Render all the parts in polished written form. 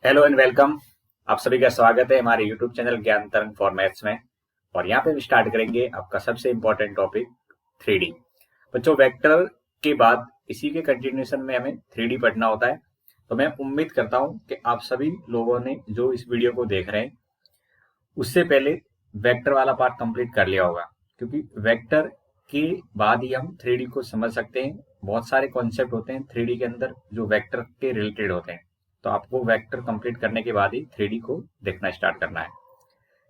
Hello and welcome. आप सभी का स्वागत है हमारे यूट्यूब चैनल ज्ञान तरंग फॉर मैथ्स में। और यहाँ पे हम स्टार्ट करेंगे आपका सबसे इम्पोर्टेंट टॉपिक 3D। बच्चों, वेक्टर के बाद इसी के कंटिन्यूशन में हमें 3D पढ़ना होता है। तो मैं उम्मीद करता हूँ कि आप सभी लोगों ने जो इस वीडियो को देख रहे हैं उससे पहले वेक्टर वाला पार्ट कंप्लीट कर लिया होगा, क्योंकि वेक्टर के बाद ही हम 3D को समझ सकते हैं। बहुत सारे कॉन्सेप्ट होते हैं 3D के अंदर जो वेक्टर के रिलेटेड होते हैं। तो आपको वेक्टर कंप्लीट करने के बाद ही 3D को देखना स्टार्ट करना है।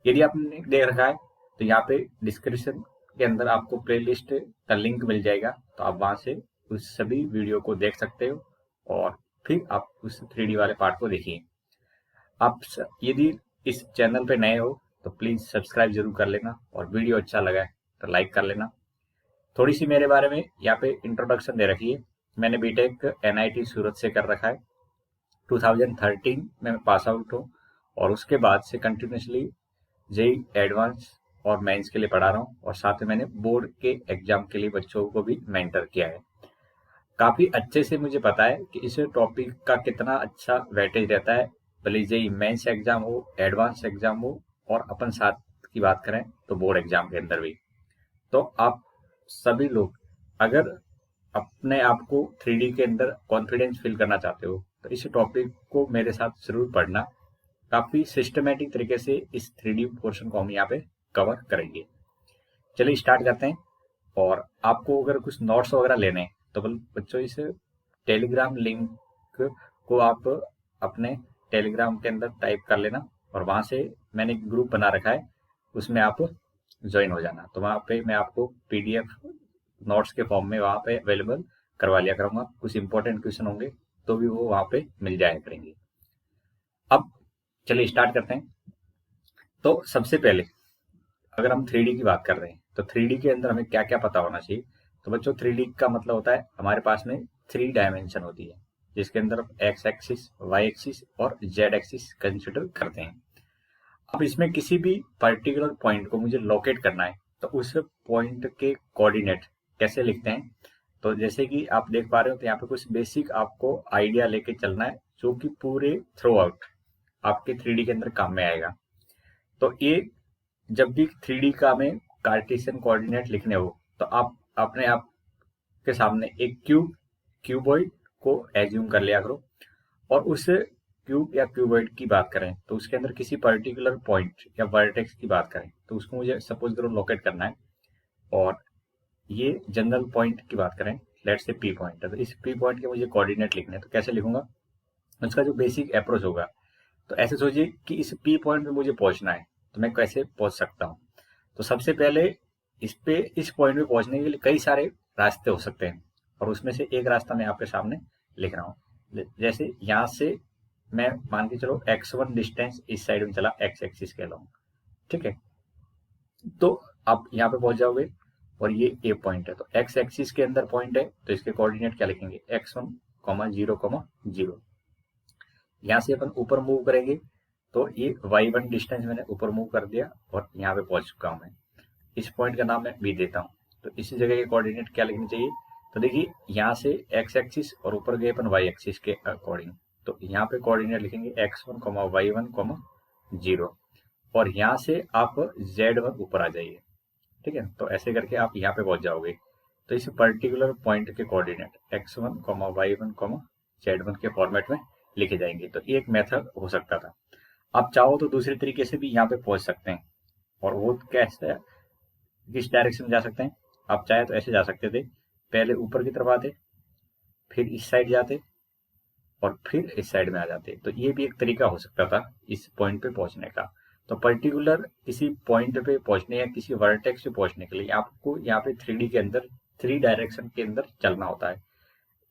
यदि आपने देख रखा है तो यहाँ पे डिस्क्रिप्शन के अंदर आपको प्लेलिस्ट का लिंक मिल जाएगा, तो आप वहां से उस सभी वीडियो को देख सकते हो और फिर आप उस 3D वाले पार्ट को देखिए। यदि इस चैनल पे नए हो तो प्लीज सब्सक्राइब जरूर कर लेना, और वीडियो अच्छा लगा है तो लाइक कर लेना। थोड़ी सी मेरे बारे में यहाँ पे इंट्रोडक्शन दे रखी है। मैंने बीटेक एनआईटी सूरत से कर रखा है। 2013 में मैं पास आउट हूँ और उसके बाद से कंटिन्यूसली जेई एडवांस और मेंस के लिए पढ़ा रहा हूँ, और साथ में मैंने बोर्ड के एग्जाम के लिए बच्चों को भी मेंटर किया है। काफी अच्छे से मुझे पता है कि इस टॉपिक का कितना अच्छा वेटेज रहता है, भले जेई मेंस एग्जाम हो, एडवांस एग्जाम हो, और अपन साथ की बात करें तो बोर्ड एग्जाम के अंदर भी। तो आप सभी लोग अगर अपने आप को 3D के अंदर कॉन्फिडेंस फील करना चाहते हो तो इस टॉपिक को मेरे साथ जरूर पढ़ना। काफी सिस्टमेटिक तरीके से इस 3D पोर्शन को हम यहाँ पे कवर करेंगे। चलिए स्टार्ट करते हैं। और आपको अगर कुछ नोट्स वगैरह लेने हैं तो बच्चों इस टेलीग्राम लिंक को आप अपने टेलीग्राम के अंदर टाइप कर लेना, और वहां से मैंने एक ग्रुप बना रखा है, उसमें आप ज्वाइन हो जाना। तो वहां पे मैं आपको पीडीएफ नोट्स के फॉर्म में वहां पे अवेलेबल करवा लिया करूंगा। कुछ इंपॉर्टेंट क्वेश्चन होंगे तो भी वो वहां पे मिल जाया करेंगे। अब चलिए स्टार्ट करते हैं। तो सबसे पहले अगर हम 3D की बात कर रहे हैं तो 3D के अंदर हमें क्या क्या पता होना चाहिए। तो बच्चों, 3D का मतलब होता है हमारे पास में 3 डायमेंशन होती है, जिसके अंदर हम एक्स एक्सिस, वाई एक्सिस और जेड एक्सिस कंसिडर करते हैं। अब इसमें किसी भी पर्टिकुलर पॉइंट को मुझे लोकेट करना है तो उस पॉइंट के कोऑर्डिनेट कैसे लिखते हैं। तो जैसे कि आप देख पा रहे हो तो यहाँ पे कुछ बेसिक आपको आइडिया लेके चलना है, जो कि पूरे थ्रू आउट आपके 3D के अंदर काम में आएगा। तो ये जब भी 3D का में कार्टेशियन कोऑर्डिनेट लिखने हो तो आप अपने आप के सामने एक क्यूबॉइड को एज्यूम कर लिया करो। और उस क्यूब या क्यूबॉइड की बात करें तो उसके अंदर किसी पर्टिकुलर पॉइंट या वर्टेक्स की बात करें तो उसको मुझे सपोज करो लोकेट करना है। और ये जनरल पॉइंट की बात करें, लेट से पी पॉइंट है, तो इस पी पॉइंट के मुझे कोऑर्डिनेट लिखने हैं तो कैसे लिखूंगा। उसका जो बेसिक अप्रोच होगा, तो ऐसे सोचिए कि इस पी पॉइंट पे मुझे पहुंचना है तो मैं कैसे पहुंच सकता हूँ। तो सबसे पहले इस पॉइंट पे पहुंचने के लिए कई सारे रास्ते हो सकते हैं, और उसमें से एक रास्ता मैं आपके सामने लिख रहा हूँ। जैसे यहाँ से मैं मान के चलो x1 डिस्टेंस इस साइड में चला एक्स एक्सिस के अलॉन्ग, ठीक है। तो आप यहाँ पे पहुंच जाओगे और ये ए पॉइंट है, तो एक्स एक्सिस के अंदर पॉइंट है तो इसके कोऑर्डिनेट क्या लिखेंगे, x1, 0, 0। यहाँ से अपन ऊपर मूव करेंगे तो ये y1 डिस्टेंस मैंने ऊपर मूव कर दिया और यहाँ पे पहुंच चुका हूँ मैं। इस पॉइंट का नाम मैं बी देता हूँ। तो इसी जगह के कोऑर्डिनेट क्या लिखने चाहिए। तो देखिए यहाँ से एक्स एक्सिस और ऊपर गए अपन वाई एक्सिस के अकॉर्डिंग, तो यहाँ पे कोऑर्डिनेट लिखेंगे x1, y1, 0। और यहाँ से आप z1 ऊपर आ जाइए, ठीक है। तो ऐसे करके आप यहाँ पे पहुंच जाओगे। तो इस पर्टिकुलर पॉइंट के कोऑर्डिनेट x1, y1, z1 के फॉर्मेट में लिखे जाएंगे। तो ये एक मेथड हो सकता था। आप चाहो तो दूसरे तरीके से भी यहाँ पे पहुंच सकते हैं, और वो कैसे, किस डायरेक्शन में जा सकते हैं। आप चाहे तो ऐसे जा सकते थे, पहले ऊपर की तरफ आते, फिर इस साइड जाते, और फिर इस साइड में आ जाते। तो ये भी एक तरीका हो सकता था इस पॉइंट पे पहुंचने का। तो पर्टिकुलर किसी पॉइंट पे पहुंचने या किसी वर्टेक्स पे पहुंचने के लिए आपको यहाँ पे 3D के अंदर 3 डायरेक्शन के अंदर चलना होता है।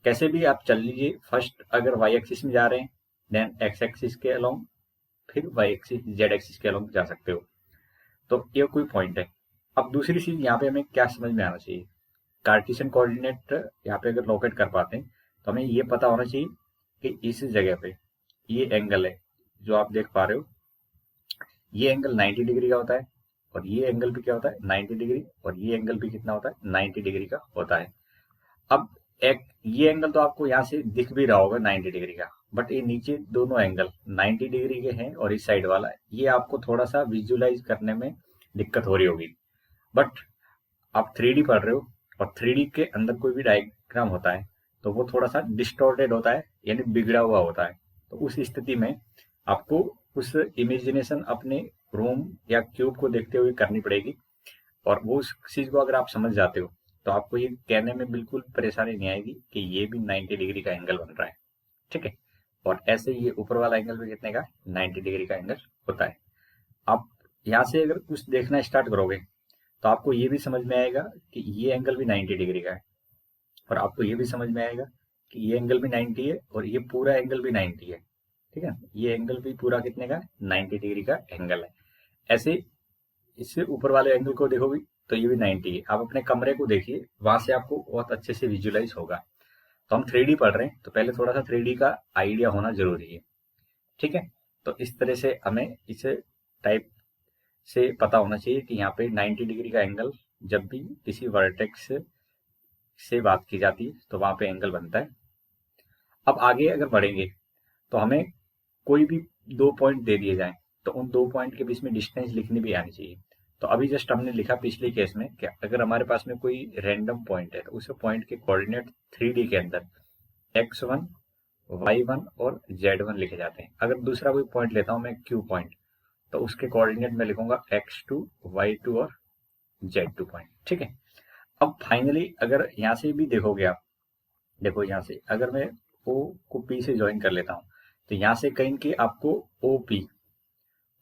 कैसे भी आप चल लीजिए। फर्स्ट अगर वाई एक्सिस में जा रहे हैं देन एक्स एक्सिस के अलोंग, फिर वाई एक्सिस जेड एक्सिस के अलोंग जा सकते हो। तो ये कोई पॉइंट है। अब दूसरी चीज यहाँ पे हमें क्या समझ में आना चाहिए, कार्टेशियन कोऑर्डिनेट यहाँ पे अगर लोकेट कर पाते हैं तो हमें ये पता होना चाहिए कि इस जगह पे ये एंगल है जो आप देख पा रहे हो, ये एंगल 90 डिग्री का होता है, और ये एंगल भी क्या होता है 90 डिग्री, और ये एंगल भी कितना होता है 90 डिग्री का होता है। अब एक ये एंगल तो आपको यहाँ से दिख भी रहा होगा 90 डिग्री का, बट ये नीचे दोनों एंगल 90 डिग्री के हैं और इस साइड वाला ये आपको थोड़ा सा विजुलाइज करने में दिक्कत हो रही होगी। बट आप 3D पढ़ रहे हो और 3D के अंदर कोई भी डायग्राम होता है तो वो थोड़ा सा डिस्टॉर्टेड होता है, यानी बिगड़ा हुआ होता है। तो उस स्थिति में आपको उस इमेजिनेशन अपने रूम या क्यूब को देखते हुए करनी पड़ेगी, और वो उस चीज को अगर आप समझ जाते हो तो आपको ये कहने में बिल्कुल परेशानी नहीं आएगी कि ये भी 90 डिग्री का एंगल बन रहा है। ठीक है, और ऐसे ये ऊपर वाला एंगल भी कितने का 90 डिग्री का एंगल होता है। आप यहाँ से अगर कुछ देखना स्टार्ट करोगे तो आपको ये भी समझ में आएगा कि ये एंगल भी 90 डिग्री का है, और आपको ये भी समझ में आएगा कि ये एंगल भी 90 है और ये पूरा एंगल भी 90 है। ठीक है, ये एंगल भी पूरा कितने का 90 डिग्री का एंगल है। ऐसे इससे ऊपर वाले एंगल को देखोगे तो ये भी 90 है। आप अपने कमरे को देखिए, वहां से आपको बहुत अच्छे से विजुलाइज होगा। तो हम 3D पढ़ रहे हैं तो पहले थोड़ा सा 3D का आइडिया होना जरूरी है। ठीक है, तो इस तरह से हमें इस टाइप से पता होना चाहिए कि यहाँ पे 90 डिग्री का एंगल जब भी किसी वर्टेक्स से बात की जाती है तो वहां पे एंगल बनता है। अब आगे अगर बढ़ेंगे तो हमें कोई भी दो पॉइंट दे दिए जाएं तो उन दो पॉइंट के बीच में डिस्टेंस लिखनी भी आनी चाहिए। तो अभी जस्ट हमने लिखा पिछले केस में कि अगर हमारे पास में कोई रैंडम पॉइंट है तो उस पॉइंट के कोऑर्डिनेट 3D के अंदर x1 y1 और z1 लिखे जाते हैं। अगर दूसरा कोई पॉइंट लेता हूं मैं Q पॉइंट, तो उसके कोऑर्डिनेट में लिखूंगा x2 y2 और z2 पॉइंट। ठीक है, अब फाइनली अगर यहाँ से भी देखोगे आप, देखो यहाँ से अगर मैं O को P से ज्वाइन कर लेता हूँ तो यहाँ से कहीं के आपको OP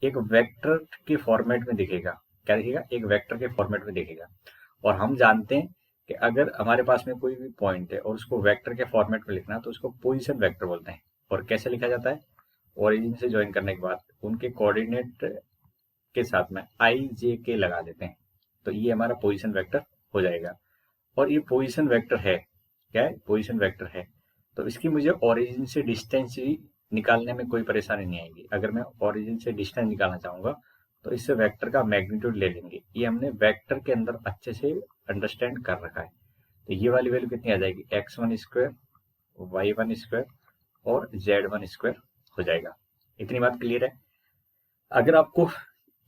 एक वेक्टर के फॉर्मेट में दिखेगा। क्या दिखेगा? एक वेक्टर के फॉर्मेट में दिखेगा। और हम जानते हैं कि अगर हमारे पास में कोई भी पॉइंट है और उसको वेक्टर के फॉर्मेट में लिखना है तो उसको पोजीशन वेक्टर बोलते हैं। और कैसे लिखा जाता है? ओरिजिन से ज्वाइन करने के बाद उनके कोऑर्डिनेट के साथ में आई जे के लगा देते हैं, तो ये हमारा पोजीशन वेक्टर हो जाएगा। और ये पोजीशन वेक्टर है, क्या है? पोजीशन वेक्टर है। तो इसकी मुझे ओरिजिन से डिस्टेंस ही निकालने में कोई परेशानी नहीं आएगी। अगर मैं ओरिजिन से डिस्टेंस निकालना चाहूंगा तो इससे वेक्टर का मैग्नीट्यूड ले लेंगे। ये हमने वेक्टर के अंदर अच्छे से अंडरस्टैंड कर रखा है। तो ये वाली वैल्यू कितनी आ जाएगी? x1 स्क्वायर, y1 स्क्वायर और z1 स्क्वायर हो जाएगा। इतनी बात क्लियर है? अगर आपको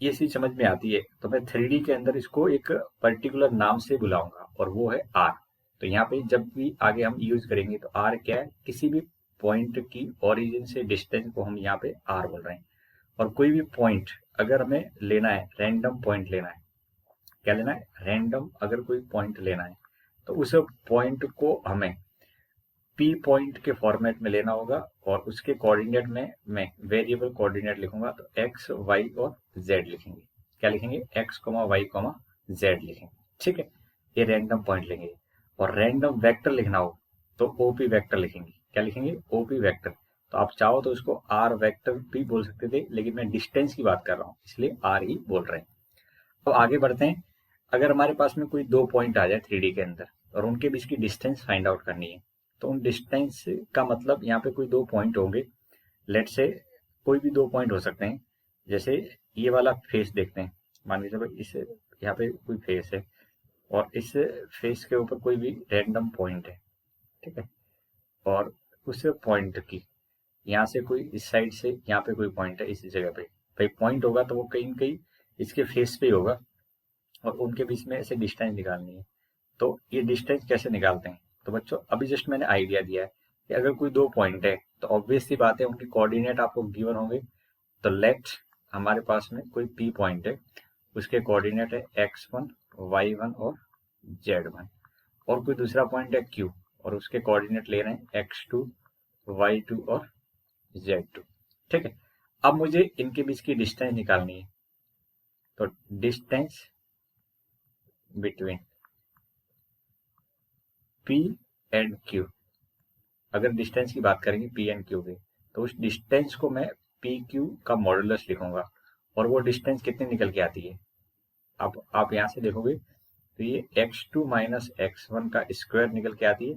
ये चीज समझ में आती है तो मैं 3D के अंदर इसको एक पर्टिकुलर नाम से बुलाऊंगा और वो है r। तो यहाँ पे जब भी आगे हम यूज करेंगे तो r क्या है? किसी भी पॉइंट की ओरिजिन से डिस्टेंस को हम यहाँ पे r बोल रहे हैं। और कोई भी पॉइंट अगर हमें लेना है, रैंडम पॉइंट लेना है, क्या लेना है? रैंडम अगर कोई पॉइंट लेना है तो उस पॉइंट को हमें P पॉइंट के फॉर्मेट में लेना होगा और उसके कोऑर्डिनेट में मैं वेरिएबल कोऑर्डिनेट लिखूंगा तो x, y और z लिखेंगे। क्या लिखेंगे? x, y, z लिखेंगे। ठीक है, ये रैंडम पॉइंट लेंगे। और रैंडम वेक्टर लिखना हो तो OP वेक्टर लिखेंगे। क्या लिखेंगे? OP vector. तो आप चाहो तो उसको R वेक्टर भी बोल सकते थे, लेकिन मैं डिस्टेंस की बात कर रहा हूँ इसलिए R ही बोल रहे हैं। तो आगे बढ़ते हैं। अगर हमारे पास में कोई दो पॉइंट आ जाए 3D के अंदर और उनके बीच की डिस्टेंस फाइंड आउट करनी है, तो उन डिस्टेंस का मतलब यहाँ पे कोई दो पॉइंट होंगे। लेट से कोई भी दो पॉइंट हो सकते हैं। जैसे ये वाला फेस देखते हैं, मान लीजिए भाई इस यहाँ पे कोई फेस है और इस फेस के ऊपर कोई भी रैंडम पॉइंट है। ठीक है, और उस पॉइंट की यहाँ से कोई इस साइड से यहाँ पे कोई पॉइंट है इस जगह पे, भाई पॉइंट होगा तो वो कहीं न कहीं इसके फेस पे होगा और उनके बीच में ऐसे डिस्टेंस निकालनी है। तो ये डिस्टेंस कैसे निकालते हैं? तो बच्चों अभी जस्ट मैंने आइडिया दिया है कि अगर कोई दो पॉइंट है तो ऑब्वियस सी बात है उनके कोऑर्डिनेट आपको गिवन होंगे। तो लेट हमारे पास में कोई P पॉइंट है, उसके कोऑर्डिनेट है x1, y1 और z1। और कोई दूसरा पॉइंट है Q और उसके कोऑर्डिनेट ले रहे हैं x2, y2 और z2। ठीक है, अब मुझे इनके बीच की डिस्टेंस निकालनी है। तो distance between P and Q, अगर डिस्टेंस की बात करेंगे P एंड Q की, तो उस डिस्टेंस को मैं PQ का मॉडुलस लिखूंगा। और वो डिस्टेंस कितनी निकल के आती है? अब आप यहाँ से देखोगे तो ये x2 माइनस x1 का स्क्वायर निकल के आती है,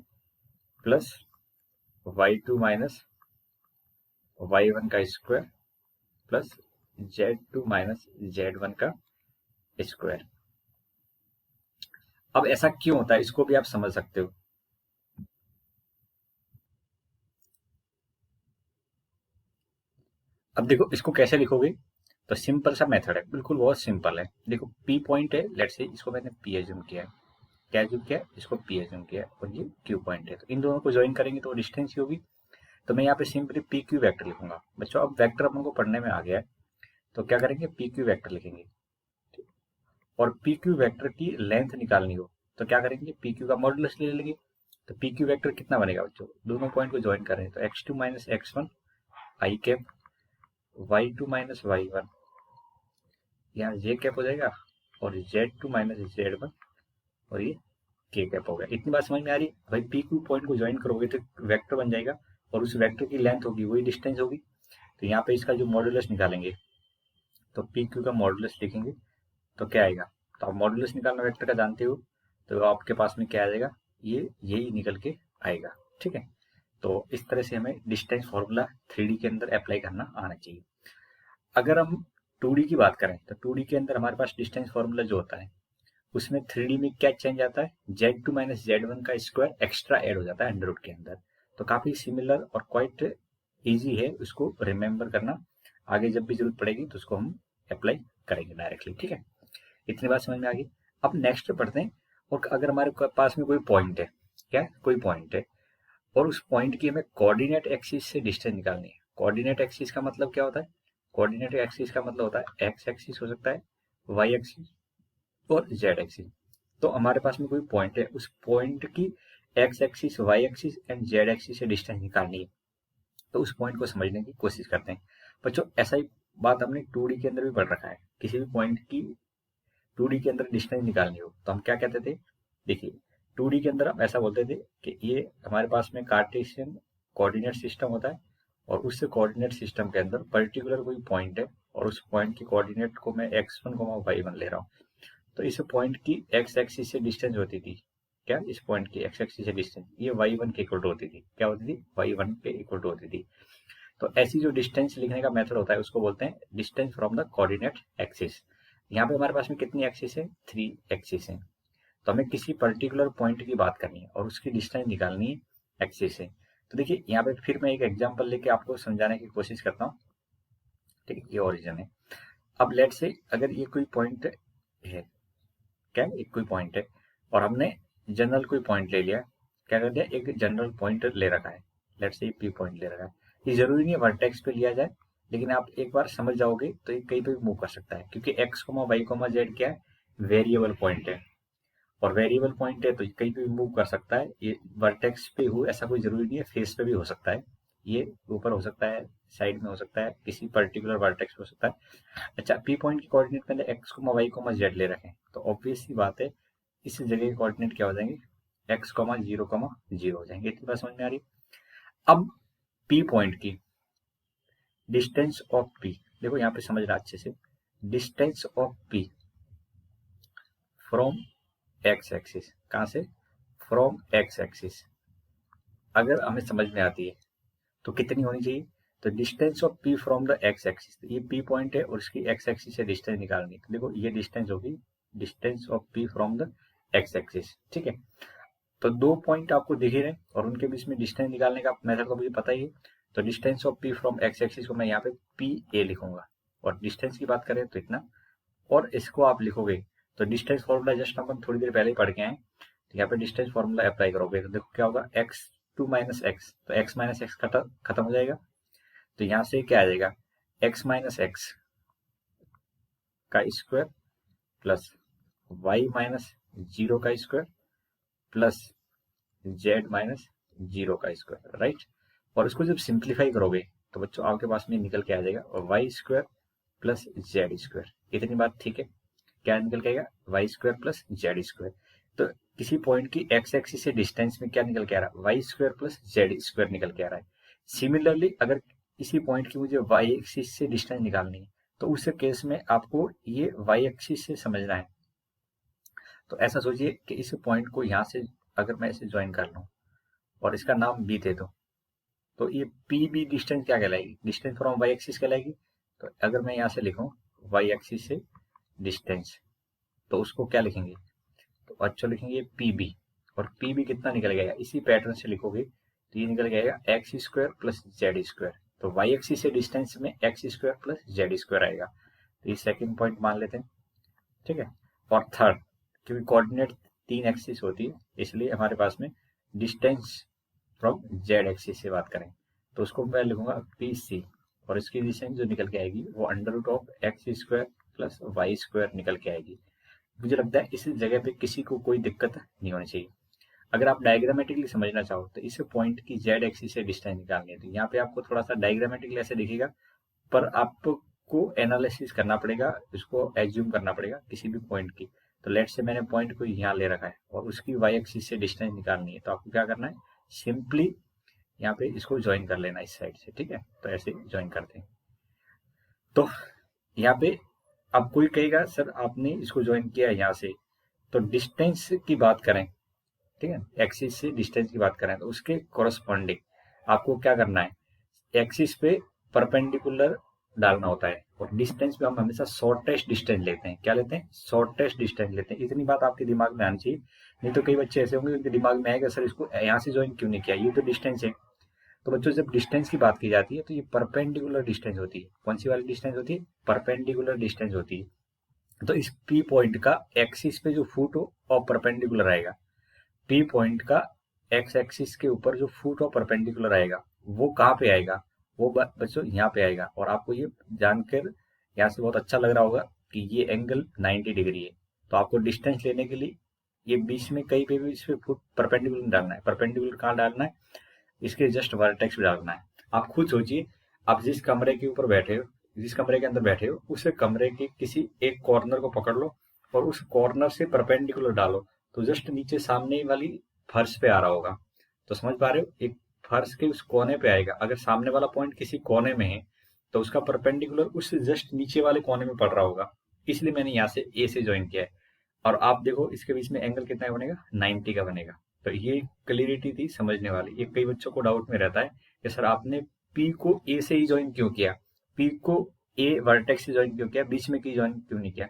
प्लस y2 माइनस y1 का square, plus z2 minus z1 का स्क्वायर। अब ऐसा क्यों होता है इसको भी आप समझ सकते हो। अब देखो इसको कैसे लिखोगे, तो सिंपल सा मेथड है, बिल्कुल बहुत सिंपल है। देखो पी पॉइंट है, लेट्स से इसको मैंने पी एज्यूम किया है, क्या एज्यूम किया है, इसको पी एज्यूम किया है, और ये क्यू पॉइंट है, तो इन दोनों को ज्वाइन करेंगे तो डिस्टेंस ही होगी। तो मैं यहाँ पे सिंपली पी क्यू वैक्टर लिखूंगा। बच्चों अब वैक्टर अपन को पढ़ने में आ गया है, तो क्या करेंगे, पी क्यू वैक्टर लिखेंगे। और पी क्यू वैक्टर की लेंथ निकालनी हो तो क्या करेंगे, पी क्यू का मॉडुलस ले लेंगे। तो पी क्यू वैक्टर कितना बनेगा बच्चों, दोनों पॉइंट को ज्वाइन करें तो x two minus x one i cap, y two minus y one, यहाँ जे कैप हो जाएगा, और z two minus z one, और ये के कैप हो गया। इतनी बात समझ में आ रही है भाई, पी क्यू पॉइंट को ज्वाइन करोगे तो वेक्टर बन जाएगा, और उस वेक्टर की लेंथ होगी वही डिस्टेंस होगी। तो यहाँ पे इसका जो मॉडुलस निकालेंगे, तो पी क्यू का मॉडुलस लिखेंगे तो क्या आएगा, तो आप मॉडुलस निकालना वेक्टर का जानते हो, तो आपके पास में क्या आ जाएगा, ये यही निकल के आएगा। ठीक है, तो इस तरह से हमें डिस्टेंस फॉर्मूला 3D के अंदर अप्लाई करना आना चाहिए। अगर हम 2D की बात करें तो 2D के अंदर हमारे पास डिस्टेंस फॉर्मूला जो होता है उसमें 3D में क्या चेंज आता है, Z2 माइनस Z1 का स्क्वायर एक्स्ट्रा ऐड हो जाता है अंडर रूट के अंदर। तो काफी सिमिलर और क्वाइट इजी है उसको रिमेंबर करना, आगे जब भी जरूरत पड़ेगी तो उसको हम अप्लाई करेंगे डायरेक्टली। ठीक है, इतनी बात समझ में आ गई। अब नेक्स्ट पढ़ते हैं, और अगर हमारे पास में कोई पॉइंट है, क्या कोई पॉइंट है, और उस पॉइंट की हमें कोऑर्डिनेट एक्सिस से डिस्टेंस निकालनी है। कोऑर्डिनेट एक्सिस का मतलब क्या होता है, कोऑर्डिनेट एक्सिस का मतलब होता है एक्स एक्सिस हो सकता है, वाई एक्सिस और जेड एक्सिस। तो हमारे पास में कोई पॉइंट है, उस पॉइंट की x axis, y axis and z axis से डिस्टेंस निकालनी है। तो उस पॉइंट को समझने की कोशिश करते हैं। बच्चों ऐसा ही बात हमने 2D के अंदर भी पढ़ रखा है, किसी भी पॉइंट की 2D के अंदर डिस्टेंस निकालनी हो तो हम क्या कहते थे, देखिए 2D के अंदर हम ऐसा बोलते थे कि ये हमारे पास में कार्टेशियन कोऑर्डिनेट सिस्टम होता है, और उस कोऑर्डिनेट सिस्टम के अंदर पर्टिकुलर कोई पॉइंट है, और उस पॉइंट की कोऑर्डिनेट को मैं x1, y1 ले रहा हूँ। तो इस पॉइंट की एक्स एक्सिस से डिस्टेंस होती थी, क्या इस पॉइंट की एक्स एक्सिस से डिस्टेंस ये y1 के इक्वल टू होती थी, क्या होती थी, y1 के इक्वल टू होती थी। तो ऐसी जो डिस्टेंस लिखने का मेथड होता है उसको बोलते हैं distance from the coordinate axis. यहाँ पे हमारे पास में कितनी एक्सिस है, 3 एक्सिस है। तो हमें किसी पर्टिकुलर पॉइंट की बात करनी है और उसकी डिस्टेंस निकालनी है एक्सिस से। तो देखिए यहाँ पे फिर मैं एक एग्जांपल लेके आपको समझाने की कोशिश करता हूँ। ठीक है, ये ओरिजिन है। अब लेट से अगर ये कोई पॉइंट है, क्या एक कोई पॉइंट है, और हमने जनरल कोई पॉइंट ले लिया, क्या कर दिया, एक जनरल पॉइंट ले रखा है, लेट से पी पॉइंट ले रखा है। ये जरूरी नहीं है वर्टेक्स पे लिया जाए, लेकिन आप एक बार समझ जाओगे तो ये कहीं पे भी मूव कर सकता है, क्योंकि एक्स, वाई, जेड क्या है, वेरिएबल पॉइंट है, और वेरिएबल पॉइंट है तो कहीं पे भी मूव कर सकता है। ये वर्टेक्स पे हो ऐसा कोई जरूरी नहीं है, फेस पे भी हो सकता है, ये ऊपर हो सकता है, साइड में हो सकता है, किसी पर्टिकुलर वर्टेक्स पे हो सकता है। अच्छा, पी पॉइंट की कोऑर्डिनेट में एक्स, वाई, जेड ले रखे हैं, तो ऑब्वियस सी बात है इस जगह के कोऑर्डिनेट क्या हो जाएंगे, एक्स, जीरो, जीरो हो जाएंगे। इतनी बात समझ में आ रही है। अब पी पॉइंट की डिस्टेंस ऑफ पी, देखो यहाँ पे समझ रहा अच्छे से, distance of P from x axis, कहां से, फ्रॉम एक्स एक्सिस, अगर हमें समझ में आती है तो कितनी होनी चाहिए, तो distance of P from the X axis, ये पी पॉइंट है और इसकी एक्स एक्सिस से डिस्टेंस निकालनी है। तो देखो ये डिस्टेंस होगी, distance of P from the X axis. ठीक है, तो दो पॉइंट आपको दिख ही रहे और उनके बीच में डिस्टेंस निकालने का मेथड तो मुझे पता ही है। तो distance of P from x axis को मैं यहाँ पे पी ए लिखूंगा, और डिस्टेंस की बात करें तो इतना, और इसको आप लिखोगे तो डिस्टेंस फॉर्मूला जस्ट अपन थोड़ी देर पहले ही पढ़ के आए, तो यहाँ पे डिस्टेंस फॉर्मूला अप्लाई करोगे तो देखो क्या होगा, एक्स टू माइनस एक्स, तो एक्स माइनस एक्स खत्म हो जाएगा, तो यहाँ से क्या आ जाएगा, एक्स माइनस एक्स का square plus Y minus zero का square plus Z minus zero का स्क्वायर, राइट। और उसको जब सिंप्लीफाई करोगे तो बच्चों आपके पास में निकल के आ जाएगा y square plus z square. इतनी बात ठीक है, क्या निकल के आएगा, y square plus z square. तो किसी पॉइंट की एक्स एक्सिस से डिस्टेंस में क्या निकल के आ रहा है, y square plus z square निकल के आ रहा है। सिमिलरली अगर किसी पॉइंट की मुझे वाई एक्सिस से डिस्टेंस निकालनी है तो उस केस में आपको ये वाई एक्सिस से समझना है। तो ऐसा सोचिए कि इस पॉइंट को यहाँ से अगर मैं इसे ज्वाइन कर लूँ और इसका नाम बी दे दो, तो ये पी बी डिस्टेंस क्या कहलाएगी, डिस्टेंस फ्रॉम वाई एक्सिस कहलाएगी। तो अगर मैं यहाँ से लिखूँ वाई एक्सिस से डिस्टेंस, तो उसको क्या लिखेंगे, तो अच्छा लिखेंगे पी बी, और पी बी कितना निकल गया, इसी पैटर्न से लिखोगे तो ये निकल जाएगा x square plus z square. तो वाई एक्सिस से डिस्टेंस में x square plus z square आएगा। तो ये सेकंड पॉइंट मान लेते हैं, ठीक है। और थर्ड, क्योंकि कोऑर्डिनेट 3 एक्सिस होती है इसलिए हमारे पास में डिस्टेंस फ्रॉम जेड एक्सिस से बात करें तो उसको मैं लिखूंगा पी सी, और इसकी डिस्टेंस जो निकल के आएगी वो under root of x square plus y square निकल के आएगी। मुझे लगता है इस जगह पे किसी को कोई दिक्कत नहीं होनी चाहिए। अगर आप डायग्रामेटिकली समझना चाहो तो इस पॉइंट की जेड एक्सिस से डिस्टेंस निकालनी है, तो यहाँ पे आपको थोड़ा सा डायग्रामेटिकली ऐसे दिखेगा, पर आपको एनालिसिस करना पड़ेगा, इसको एज्यूम करना पड़ेगा किसी भी पॉइंट की। तो लेट से मैंने पॉइंट को यहाँ ले रखा है और उसकी वाई एक्सिस से डिस्टेंस निकालनी है, तो आपको क्या करना है, सिंपली यहाँ पे इसको ज्वाइन कर लेना इस साइड से, ठीक है। तो ऐसे ज्वाइन करते हैं। तो यहाँ पे अब कोई कहेगा सर आपने इसको ज्वाइन किया यहाँ से, तो डिस्टेंस की बात करें, ठीक है, एक्सिस से डिस्टेंस की बात करें तो उसके कोरस्पॉन्डिंग आपको क्या करना है, एक्सिस पे परपेंडिकुलर डालना होता है, और डिस्टेंस पे हम हमेशा शॉर्टेस्ट डिस्टेंस लेते हैं। क्या लेते हैं, शॉर्टेस्ट डिस्टेंस लेते हैं। इतनी बात आपके दिमाग में आनी चाहिए, नहीं तो कई बच्चे ऐसे होंगे उनके दिमाग में आएगा सर इसको यहाँ से ज्वाइन क्यों नहीं किया, ये तो डिस्टेंस है। तो बच्चों जब डिस्टेंस की बात की जाती है तो ये परपेंडिकुलर डिस्टेंस होती है। कौन सी वाली डिस्टेंस होती है, परपेंडिकुलर डिस्टेंस होती है। तो इस पी पॉइंट का एक्सिस पे जो फुट हो और परपेंडिकुलर आएगा, पी पॉइंट का एक्स एक्सिस के ऊपर जो फुट और परपेंडिकुलर आएगा वो कहाँ पे आएगा, वो बच्चों यहाँ पे आएगा। और आपको ये जानकर यहाँ से बहुत अच्छा लग रहा होगा कि ये एंगल 90 डिग्री है। तो आपको डिस्टेंस लेने के लिए ये बीच में कहीं पे भी इस पे फुट परपेंडिकुलर डालना है। परपेंडिकुलर कहाँ डालना है, इसके जस्ट वर्टेक्स पे डालना है। आप खुद सोचिए, आप जिस कमरे के ऊपर बैठे हो, जिस कमरे के अंदर बैठे हो, उस कमरे के किसी एक कॉर्नर को पकड़ लो और उस कॉर्नर से परपेंडिकुलर डालो, तो जस्ट नीचे सामने वाली फर्श पे आ रहा होगा। तो समझ पा रहे हो, एक फर्श के उस कोने पे आएगा। अगर सामने वाला पॉइंट किसी कोने में है तो उसका परपेंडिकुलर उस जस्ट नीचे वाले कोने में पड़ रहा होगा। इसलिए मैंने यहाँ से ए से ज्वाइन किया है। और आप देखो इसके बीच में एंगल कितना बनेगा, 90 का बनेगा। तो ये क्लियरिटी थी समझने वाली। ये कई बच्चों को डाउट में रहता है कि सर आपने पी को ए से ही ज्वाइन क्यों किया, पी को ए वर्टेक्स से ज्वाइन क्यों किया, बीच में की ज्वाइन क्यों नहीं किया।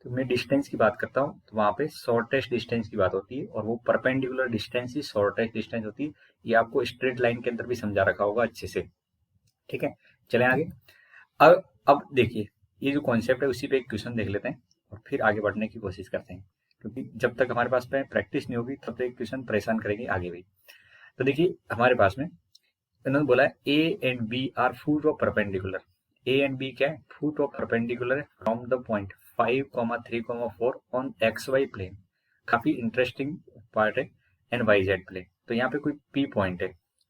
तो मैं डिस्टेंस की बात करता हूँ तो वहां पे शॉर्टेस्ट डिस्टेंस की बात होती है, और वो परपेंडिकुलर डिस्टेंस ही शॉर्टेस्ट डिस्टेंस होती है। ये आपको स्ट्रेट लाइन के अंदर भी समझा रखा होगा अच्छे से, ठीक है। चले आगे। अब देखिए, ये जो कॉन्सेप्ट है उसी पे एक क्वेश्चन देख लेते हैं और फिर आगे बढ़ने की कोशिश करते हैं, क्योंकि जब तक हमारे पास में प्रैक्टिस नहीं होगी तब तक एक क्वेश्चन परेशान करेंगे आगे भी। तो देखिए हमारे पास में इन्होंने बोला है A and B are foot of perpendicular. A and B क्या है, फुट ऑफ परपेंडिकुलर है from the point 5,3,4 on x y plane. काफी इंटरेस्टिंग पार्ट है, एंड वाई जेड प्लेन। तो यहाँ पे कोई पी पॉइंट है,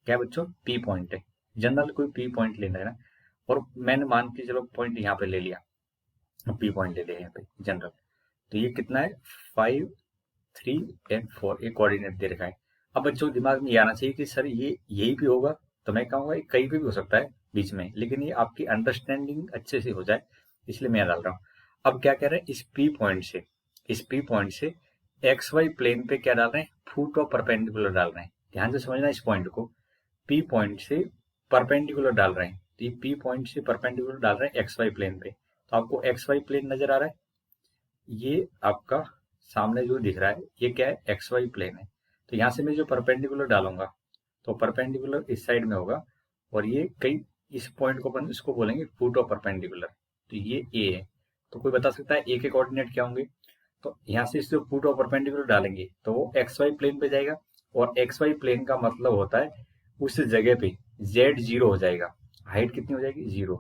क्या बच्चों, पी पॉइंट है। जनरल कोई पी पॉइंट लेना है ना, और मैंने मान के चलो पॉइंट यहाँ पे ले लिया, पी पॉइंट ले लिया यहाँ पे जनरल। तो ये कितना है, 5, 3 एंड 4, ये कोऑर्डिनेट दे रखा है। अब बच्चों को दिमाग में ये आना चाहिए कि सर ये यही भी होगा, तो मैं कहूँगा ये कहीं पे भी हो सकता है बीच में, लेकिन ये आपकी अंडरस्टैंडिंग अच्छे से हो जाए इसलिए मैं डाल रहा हूँ। अब क्या कह रहे हैं, इस पी पॉइंट से, इस पी पॉइंट से एक्स वाई प्लेन पे क्या डाल रहे हैं, फुट ऑफ परपेंडिकुलर डाल रहे हैं। ध्यान से समझना इस पॉइंट को, पी पॉइंट से परपेंडिकुलर डाल रहे हैं। तो ये पी पॉइंट से परपेंडिकुलर डाल रहे हैं एक्स वाई प्लेन पे। तो आपको एक्स वाई प्लेन नजर आ रहा है, ये आपका सामने जो दिख रहा है ये क्या है, एक्स वाई प्लेन है। तो यहाँ से मैं जो परपेंडिकुलर डालूंगा तो परपेंडिकुलर इस साइड में होगा, और ये कई इस पॉइंट को अपन इसको बोलेंगे फुट ऑफ परपेंडिकुलर। तो ये ए है। तो कोई बता सकता है ए के कोऑर्डिनेट क्या होंगे, तो यहाँ से जो फुट ऑफ परपेंडिकुलर डालेंगे तो वो एक्स वाई प्लेन पे जाएगा, और एक्स वाई प्लेन का मतलब होता है उस जगह पे जेड 0 हो जाएगा, हाइट कितनी हो जाएगी, 0।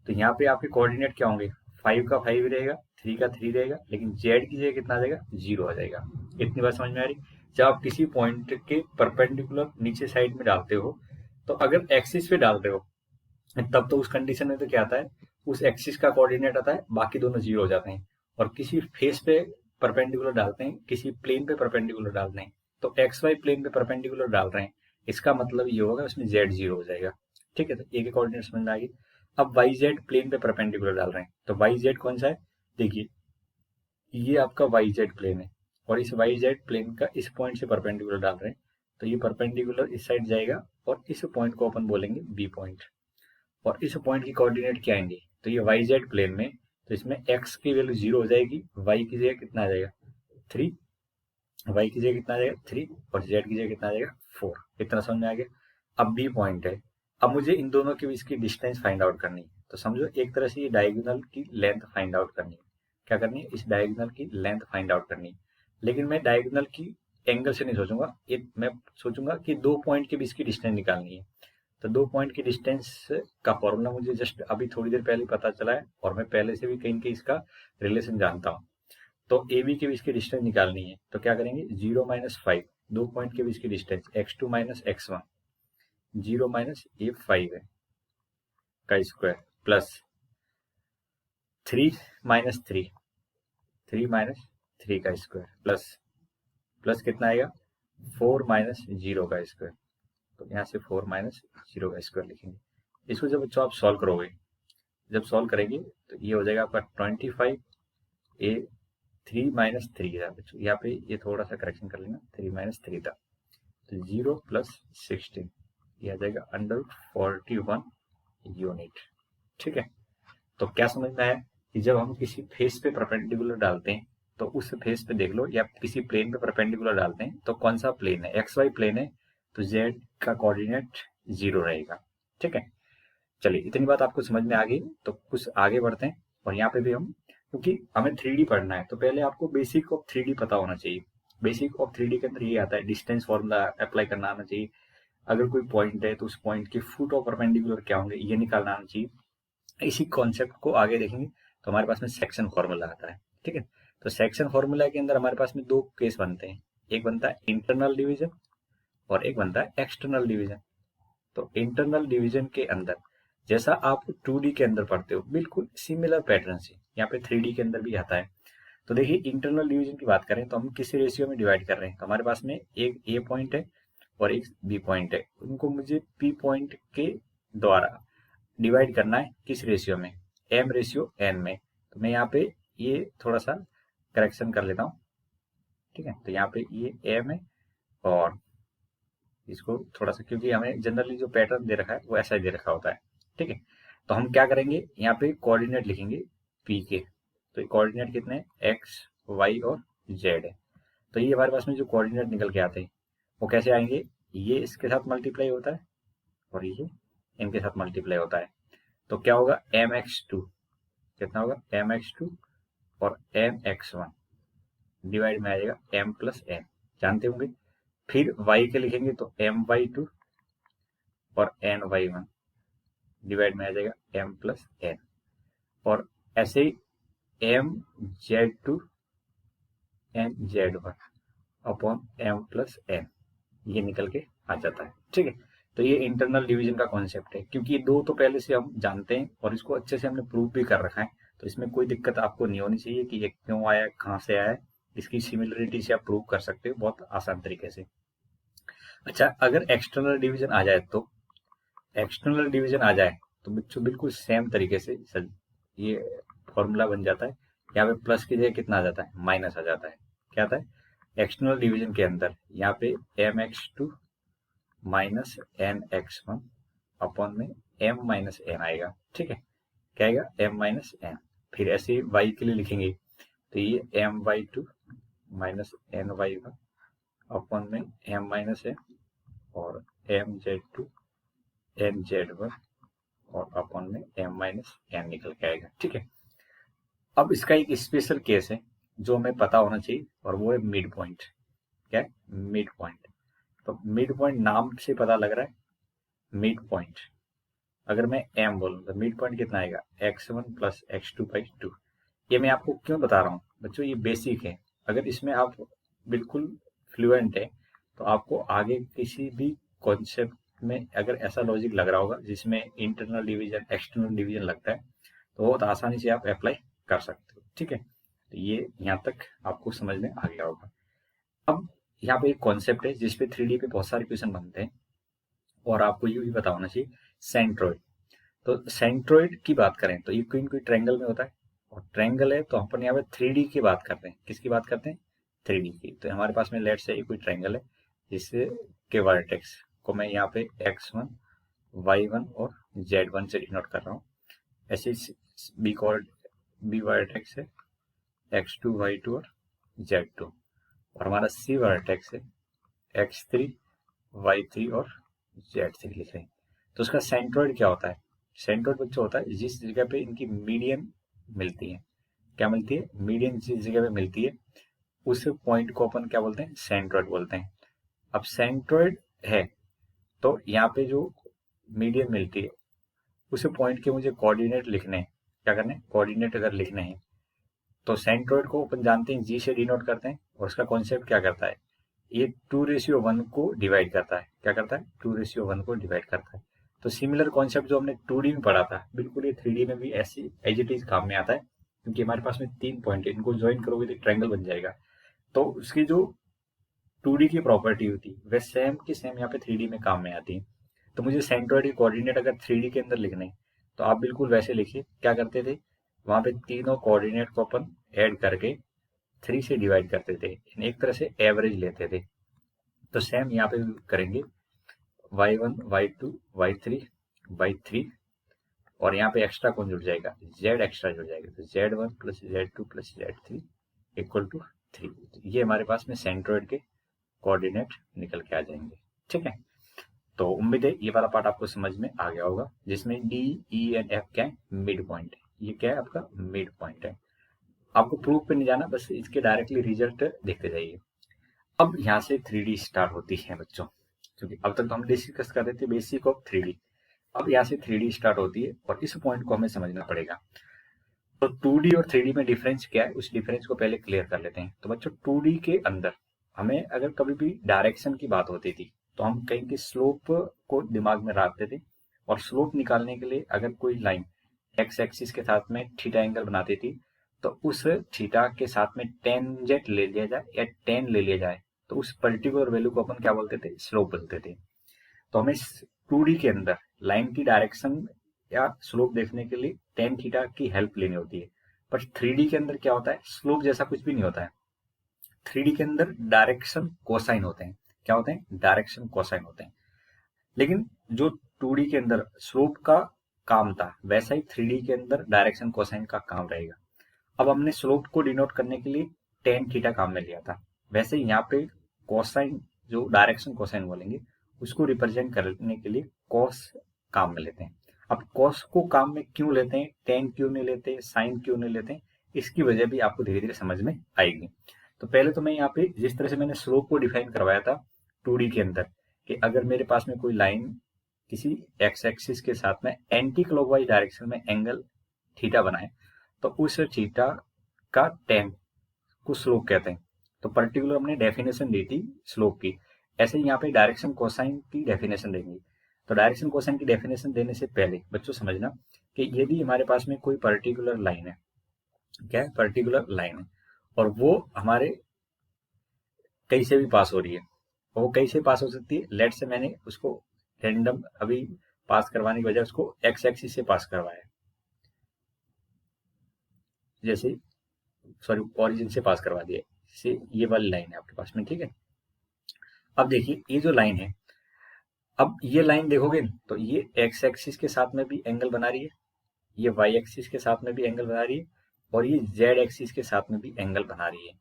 तो यहाँ पे आपके कोऑर्डिनेट क्या होंगे, 5 का 5 रहेगा, 3 का 3 रहेगा, लेकिन जेड की जगह कितना आ जाएगा, 0 आ जाएगा। इतनी बात समझ में आ रही। जब आप किसी पॉइंट के परपेंडिकुलर नीचे साइड में डालते हो, तो अगर एक्सिस पे डाल रहे हो तब तो उस कंडीशन में तो क्या आता है, उस एक्सिस का कोऑर्डिनेट आता है, बाकी दोनों 0 हो जाते हैं। और किसी फेस पे परपेंडिकुलर डालते हैं, किसी प्लेन पे परपेंडिकुलर डालते हैं, तो एक्स वाई प्लेन पे परपेंडिकुलर डाल रहे हैं, इसका मतलब ये होगा उसमें जेड 0 हो जाएगा, ठीक है। तो ए के कोऑर्डिनेट समझ में आ गई। अब वाई जेड प्लेन पे परपेंडिकुलर डाल रहे हैं, तो वाई जेड कौन सा है, देखिए ये आपका वाई जेड प्लेन है, और इस वाई जेड प्लेन का इस पॉइंट से परपेंडिकुलर डाल रहे हैं, तो ये परपेंडिकुलर इस साइड जाएगा, और इस पॉइंट को अपन बोलेंगे बी पॉइंट। और इस पॉइंट की कोऑर्डिनेट क्या आएंगे, तो ये वाई जेड प्लेन में, तो इसमें एक्स की वैल्यू 0 हो जाएगी, वाई की जगह कितना आ जाएगा, 3, वाई की जगह कितना आ जाएगा 3, और जेड की जगह कितना आ जाएगा 4। इतना समझ में आ गया। अब बी पॉइंट है, अब मुझे इन दोनों के बीच की डिस्टेंस फाइंड आउट करनी है। तो समझो एक तरह से ये डायगोनल की लेंथ फाइंड आउट करनी है। क्या करनी है? इस डायगोनल की लेंथ फाइंड आउट करनी है। लेकिन मैं डायगोनल की एंगल से नहीं सोचूंगा, ये मैं सोचूंगा कि 2 पॉइंट के बीच की डिस्टेंस निकालनी है। तो 2 पॉइंट की डिस्टेंस का फॉर्मूला मुझे जस्ट अभी थोड़ी देर पहले पता चला है, और मैं पहले से भी कहीं कहीं इसका रिलेशन जानता हूँ। तो ए बी के बीच की डिस्टेंस निकालनी है, तो क्या करेंगे? 0 - 5, 2 पॉइंट के बीच की डिस्टेंस x2 - x1, 0 माइनस ये 5 है का स्क्वायर, प्लस 3 - 3, 3 - 3 का स्क्वायर, प्लस प्लस कितना आएगा? 4 - 0 का स्क्वायर। तो यहाँ से 4 - 0 का स्क्वायर लिखेंगे। इसको जब बच्चों आप सॉल्व करोगे, जब सॉल्व करेंगे तो ये हो जाएगा आपका 25 ए 3 - 3 था बच्चों, यहाँ पे ये थोड़ा सा करेक्शन कर लेना, 3 - 3 था, तो 0 + 16 ये आ जाएगा √41 यूनिट। ठीक है, तो क्या समझ में आया कि जब हम किसी फेस पे परपेंडिकुलर डालते हैं, तो उस फेस पे देख लो, या किसी प्लेन पे परपेंडिकुलर डालते हैं तो कौन सा प्लेन है? एक्स वाई प्लेन है, तो जेड का कोऑर्डिनेट 0 रहेगा। ठीक है, चलिए इतनी बात आपको समझ में आ गई, तो कुछ आगे बढ़ते हैं। और यहाँ पे भी हम, क्योंकि हमें 3D पढ़ना है, तो पहले आपको बेसिक ऑफ 3D पता होना चाहिए। बेसिक ऑफ 3D के अंदर ये आता है, डिस्टेंस फॉर्मूला अप्लाई करना आना चाहिए। अगर कोई पॉइंट है तो उस पॉइंट के फुट ऑफ परपेंडिकुलर क्या होंगे ये निकालना आना चाहिए। इसी कॉन्सेप्ट को आगे देखेंगे तो हमारे पास में सेक्शन फॉर्मूला आता है। ठीक है, तो सेक्शन फॉर्मूला के अंदर हमारे पास में 2 केस बनते हैं, एक बनता है इंटरनल डिवीजन और एक बनता है एक्सटर्नल डिवीजन। तो इंटरनल डिवीजन के अंदर जैसा आप 2D के अंदर पढ़ते हो, बिल्कुल सिमिलर पैटर्न से यहाँ पे 3D के अंदर भी आता है। तो देखिए, इंटरनल डिवीजन की बात करें तो हम किसी रेशियो में डिवाइड कर रहे हैं, तो हमारे पास में एक ए पॉइंट है और एक बी पॉइंट है, उनको मुझे पी पॉइंट के द्वारा डिवाइड करना है किस रेशियो में? m/n में। तो मैं यहाँ पे ये थोड़ा सा करेक्शन कर लेता हूँ। ठीक है, तो यहाँ पे ये m है, और इसको थोड़ा सा, क्योंकि हमें जनरली जो पैटर्न दे रखा है वो ऐसा ही दे रखा होता है। ठीक है, तो हम क्या करेंगे, यहाँ पे कोऑर्डिनेट लिखेंगे p के। तो कोऑर्डिनेट कितने हैं? x, y और z है। तो ये हमारे पास में जो कोऑर्डिनेट निकल के आते हैं वो कैसे आएंगे? ये इसके साथ मल्टीप्लाई होता है और ये इनके साथ मल्टीप्लाई होता है। तो क्या होगा? mx2 कितना होगा? mx2 और mx1 डिवाइड में आ जाएगा m + n, जानते होंगे। फिर y के लिखेंगे तो my2 और ny1 डिवाइड में आ जाएगा m + n, और ऐसे ही mz2 mz1 upon m + n ये निकल के आ जाता है। ठीक है, तो ये इंटरनल डिवीजन का कॉन्सेप्ट है, क्योंकि ये दो तो पहले से हम जानते हैं और इसको अच्छे से हमने प्रूव भी कर रखा है, तो इसमें कोई दिक्कत आपको नहीं होनी चाहिए कि ये क्यों आया, कहाँ से आया है। इसकी सिमिलरिटी से आप प्रूव कर सकते हो बहुत आसान तरीके से। अच्छा, अगर एक्सटर्नल डिवीजन आ जाए, तो एक्सटर्नल डिवीजन आ जाए तो बच्चों बिल्कुल सेम तरीके से ये फॉर्मूला बन जाता है। यहाँ पे प्लस की जगह कितना आ जाता है? माइनस आ जाता है। क्या आता है? एक्सटर्नल डिवीजन के अंदर यहाँ पे mx2 माइनस nx1 अपॉन में m - n आएगा। ठीक है, क्या आएगा? m - n। फिर ऐसे y के लिए लिखेंगे तो ये my2 माइनस ny1 अपॉन में m - n और mz2 nz1 और अपॉन में m - n निकल के आएगा। ठीक है, अब इसका एक स्पेशल केस है जो हमें पता होना चाहिए, और वो है मिड पॉइंट। क्या है? Mid point. तो मिड पॉइंट नाम से पता लग रहा है, मिड पॉइंट। अगर मैं m बोलूँ तो मिड पॉइंट कितना आएगा? x1 + x2/2। ये मैं आपको क्यों बता रहा हूँ बच्चों, ये बेसिक है। अगर इसमें आप बिल्कुल फ्लुएंट है तो आपको आगे किसी भी कॉन्सेप्ट में अगर ऐसा लॉजिक लग रहा होगा जिसमें इंटरनल डिवीजन एक्सटर्नल डिवीजन लगता है, तो बहुत आसानी से आप अप्लाई कर सकते हो। ठीक है, तो ये यहाँ तक आपको समझ में आ गया होगा। अब यहाँ पे एक कॉन्सेप्ट है जिसपे 3D पे बहुत सारे क्वेश्चन बनते हैं, और आपको ये भी पता होना चाहिए, सेंट्रोइड। तो सेंट्रोइड की बात करें तो ये कोई ट्रायंगल में होता है, और ट्रायंगल है तो अपन यहाँ पे 3D की बात करते हैं। किसकी बात करते हैं? 3D की। तो हमारे पास में लेट से कोई ट्रायंगल है जिससे के वर्टेक्स को मैं यहाँ पे x1 y1 और z1 से डिनोट कर रहा हूँ। ऐसे बी वर्टेक्स है x2 y2 और z2, और हमारा सी वर्टेक्स है x3 y3 और z3 लिख रहे हैं। तो उसका सेंट्रोइड क्या होता है? सेंट्रोइड बच्चों होता है जिस जगह पे इनकी मीडियन मिलती है। क्या मिलती है? मीडियन जिस जगह पे मिलती है उस पॉइंट को अपन क्या बोलते हैं? सेंट्रोइड बोलते हैं। अब सेंट्रोइड है तो यहाँ पे जो मीडियन मिलती है उस पॉइंट के मुझे कोऑर्डिनेट लिखने हैं। क्या करने हैं? कोऑर्डिनेट अगर लिखने हैं तो सेंट्रोइड को अपन जानते हैं जी से डिनोट करते हैं, और उसका कॉन्सेप्ट क्या करता है? ये 2:1 को डिवाइड करता है। क्या करता है? 2:1 को डिवाइड करता है। तो सिमिलर कॉन्सेप्ट जो हमने 2D में पढ़ा था, बिल्कुल ये 3D में भी ऐसी एज इट इज काम में आता है, क्योंकि हमारे पास में 3 पॉइंट है, इनको ज्वाइन करोगे तो ट्रायंगल बन जाएगा। तो उसकी जो 2D की प्रॉपर्टी होती है वह सेम की सेम यहाँ पे 3D में काम में आती है। तो मुझे सेंट्रोइड के कोऑर्डिनेट अगर 3D के अंदर लिखने हैं, तो आप बिल्कुल वैसे लिखिए। क्या करते थे? वहां पे तीनों कोऑर्डिनेट को अपन ऐड करके 3 से डिवाइड करते थे, एक तरह से एवरेज लेते थे। तो सेम यहाँ पे भी करेंगे, y1 y2 y3 y3, और यहाँ पे एक्स्ट्रा कौन जुड़ जाएगा? z एक्स्ट्रा जुड़ जाएगा। तो z1 plus z2 plus z3 equal to 3। ये हमारे पास में सेंट्रोइड के कोऑर्डिनेट निकल के आ जाएंगे। ठीक है, तो उम्मीद है ये वाला पार्ट आपको समझ में आ गया होगा, जिसमें डी ई एंड एफ क्या है? मिड पॉइंट है। ये क्या है? आपका मिड पॉइंट है। आपको प्रूफ पे नहीं जाना, बस इसके डायरेक्टली रिजल्ट देखते जाइए। अब यहाँ से 3D स्टार्ट होती है बच्चों, क्योंकि अब तक तो हम डिस्कस कर रहे थे बेसिक ऑफ 3D। अब यहाँ से 3D स्टार्ट होती है और इस पॉइंट को हमें समझना पड़ेगा। तो 2D और 3D में डिफरेंस क्या है, उस डिफरेंस को पहले क्लियर कर लेते हैं। तो बच्चों 2D के अंदर हमें अगर कभी भी डायरेक्शन की बात होती थी तो हम कहीं की स्लोप को दिमाग में रखते थे, और स्लोप निकालने के लिए अगर कोई लाइन एक्स एक्सिस के साथ में थीटा एंगल बनाती थी तो उस थीटा के साथ में टेंजेंट ले लिया जाए या टेन ले लिया जाए तो उस पर्टिकुलर वैल्यू को अपन क्या बोलते थे? स्लोप बोलते थे। तो हमें 2D के अंदर लाइन की डायरेक्शन या स्लोप देखने के लिए टेन थीटा की हेल्प लेनी होती है। पर 3D के अंदर क्या होता है? स्लोप जैसा कुछ भी नहीं होता है। 3D के अंदर डायरेक्शन कोसाइन होते हैं। क्या होते हैं? डायरेक्शन कोसाइन होते हैं। लेकिन जो 2D के अंदर स्लोप का काम था, वैसा ही 3D के अंदर डायरेक्शन कोसाइन का काम रहेगा। अब हमने स्लोप को डिनोट करने के लिए टेन थीटा काम में लिया था, वैसे यहाँ पे कोसाइन, जो डायरेक्शन कोसाइन बोलेंगे, उसको रिप्रेजेंट करने के लिए कॉस काम में लेते हैं। अब कॉस को काम में क्यों लेते हैं, टेन क्यों नहीं लेते, साइन क्यों नहीं लेते, इसकी वजह भी आपको धीरे धीरे समझ में आएगी। तो पहले तो मैं यहाँ पे जिस तरह से मैंने स्लोप को डिफाइन करवाया था 2D के अंदर, कि अगर मेरे पास में कोई लाइन किसी एक्स एक्सिस के साथ में एंटी क्लॉकवाइज डायरेक्शन में एंगल थीटा बनाए तो उस थीटा का टेन को स्लोप कहते हैं। तो पर्टिकुलर हमने डेफिनेशन दी थी स्लोप की। ऐसे ही यहाँ पे डायरेक्शन कोसाइन की डेफिनेशन देंगे। तो डायरेक्शन कोसाइन की डेफिनेशन देने से पहले बच्चों समझना कि यदि हमारे पास में कोई पर्टिकुलर लाइन है, क्या है? पर्टिकुलर लाइन है, और वो हमारे कहीं से भी पास हो रही है, और वो कहीं से पास हो सकती है। लेट से मैंने उसको रैंडम अभी पास करवाने की वजह उसको एक्स एक्सिस से पास करवाया, जैसे सॉरी ओरिजिन से पास करवा दिया, से ये वाली लाइन है आपके पास में। ठीक है, अब देखिए ये जो लाइन है, अब ये लाइन देखोगे तो ये एक्स एक्सिस के साथ में भी एंगल बना रही है, ये वाई एक्सिस के साथ में भी एंगल बना रही है, और ये जेड एक्सिस के साथ में भी एंगल बना रही है।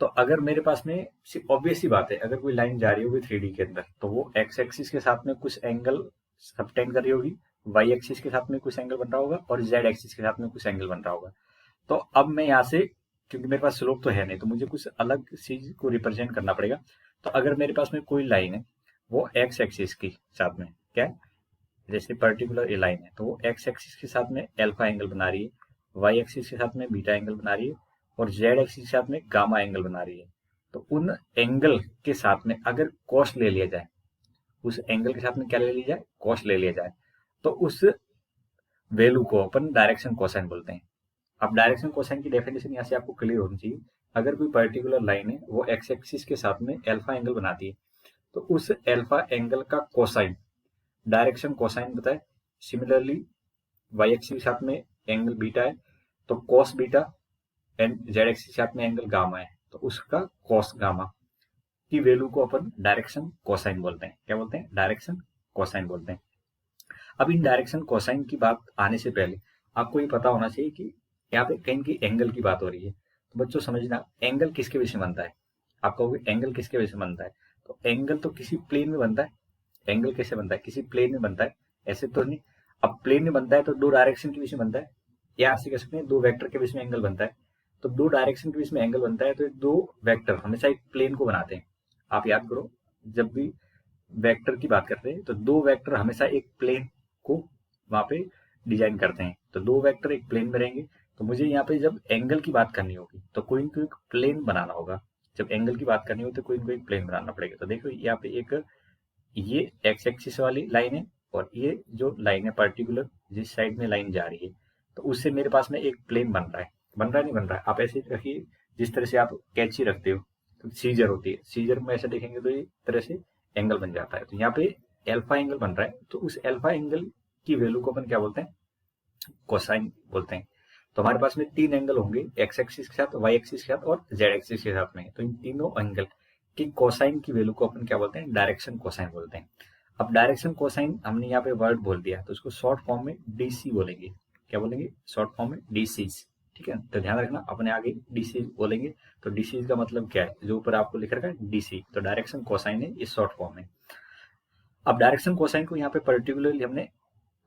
तो अगर मेरे पास में ऑब्वियस सी बात है, अगर कोई लाइन जा रही होगी 3D के अंदर तो वो एक्स एक्सिस के साथ में कुछ एंगल सबटेंड कर रही होगी, वाई एक्सिस के साथ में कुछ एंगल बन रहा होगा, और जेड एक्सिस के साथ में कुछ एंगल बन रहा होगा। तो अब मैं यहाँ से, क्योंकि मेरे पास स्लोप तो है नहीं, तो मुझे कुछ अलग चीज को रिप्रेजेंट करना पड़ेगा। तो अगर मेरे पास में कोई लाइन है वो एक्स एक्सिस के साथ में क्या है, जैसे पर्टिकुलर ये लाइन है तो वो एक्स एक्सिस के साथ में अल्फा एंगल बना रही है, वाई एक्सिस के साथ में बीटा एंगल बना रही है, और जेड एक्सिस के साथ में गामा एंगल बना रही है। तो उन एंगल के साथ में अगर कॉस ले लिया जाए, उस एंगल के साथ में क्या ले लिया जाए? कॉस ले लिया जाए, तो उस वैल्यू को अपन डायरेक्शन कोसाइन बोलते हैं। अब डायरेक्शन कोसाइन की डेफिनेशन यहाँ से आपको क्लियर होनी चाहिए। अगर कोई पर्टिकुलर लाइन है वो एक्स एक्सिस के साथ में अल्फा एंगल बनाती है तो उस अल्फा एंगल का कोसाइन डायरेक्शन कोसाइन बताए। सिमिलरली वाई एक्सिस के साथ में एंगल बीटा है तो cos beta, and z axis के साथ में एंगल गामा है तो उसका कॉस गामा की वैल्यू को अपन डायरेक्शन कोसाइन बोलते हैं। क्या बोलते हैं? डायरेक्शन कोसाइन बोलते हैं। अब इन डायरेक्शन कोसाइन की बात आने से पहले आपको ये पता होना चाहिए कि यहाँ पे कहीं की एंगल की बात हो रही है। तो बच्चों समझना, एंगल किसके वजह से बनता है? आप कहोगे एंगल किसके वजह से बनता है, तो एंगल तो किसी प्लेन में बनता है। एंगल कैसे बनता है? किसी प्लेन में बनता है। ऐसे तो नहीं। अब प्लेन में बनता है तो दो डायरेक्शन के बीच में बनता है, या ऐसे कह सकते हैं दो वेक्टर के बीच में एंगल बनता है। तो दो डायरेक्शन के बीच में एंगल बनता है तो दो वेक्टर हमेशा एक प्लेन को बनाते हैं। आप याद करो, जब भी वेक्टर की बात करते हैं तो दो वेक्टर हमेशा एक प्लेन को वहां पे डिजाइन करते हैं। तो दो वेक्टर एक प्लेन में रहेंगे, तो मुझे यहाँ पे जब एंगल की बात करनी होगी तो कोई न कोई प्लेन बनाना होगा। जब एंगल की बात करनी हो तो कोई न कोई प्लेन बनाना पड़ेगा। तो देखो यहाँ पे एक ये एक्स एक्सिस वाली लाइन है, और ये जो लाइन है पर्टिकुलर जिस साइड में लाइन जा रही है, तो उससे मेरे पास में एक प्लेन बन रहा है। बन रहा है नहीं बन रहा है, आप ऐसे रखिए जिस तरह से आप कैंची रखते हो, तो सीजर होती है, सीजर में ऐसे देखेंगे तो इस तरह से एंगल बन जाता है। तो यहाँ पे एल्फा एंगल बन रहा है, तो उस एल्फा एंगल की वैल्यू को अपन क्या बोलते हैं, कोसाइन बोलते हैं। तो हमारे पास में तीन एंगल होंगे, एक्स एक्सिस के साथ, वाई एक्सिस के साथ और जेड एक्सिस के साथ में। तो इन तीनों एंगल की कोसाइन की वैल्यू को अपन क्या बोलते हैं, डायरेक्शन कोसाइन बोलते हैं। अब डायरेक्शन कोसाइन हमने यहाँ पे वर्ड बोल दिया, तो उसको शॉर्ट फॉर्म में डीसी बोलेंगे। क्या बोलेंगे, शॉर्ट फॉर्म में डीसी। ठीक है, तो ध्यान रखना अपने आगे डीसी बोलेंगे तो डीसी का मतलब क्या है, जो ऊपर आपको लिख रखा है डीसी, तो डायरेक्शन कोसाइन है इस शॉर्ट फॉर्म में। अब डायरेक्शन कोसाइन को यहाँ पे पर्टिकुलरली हमने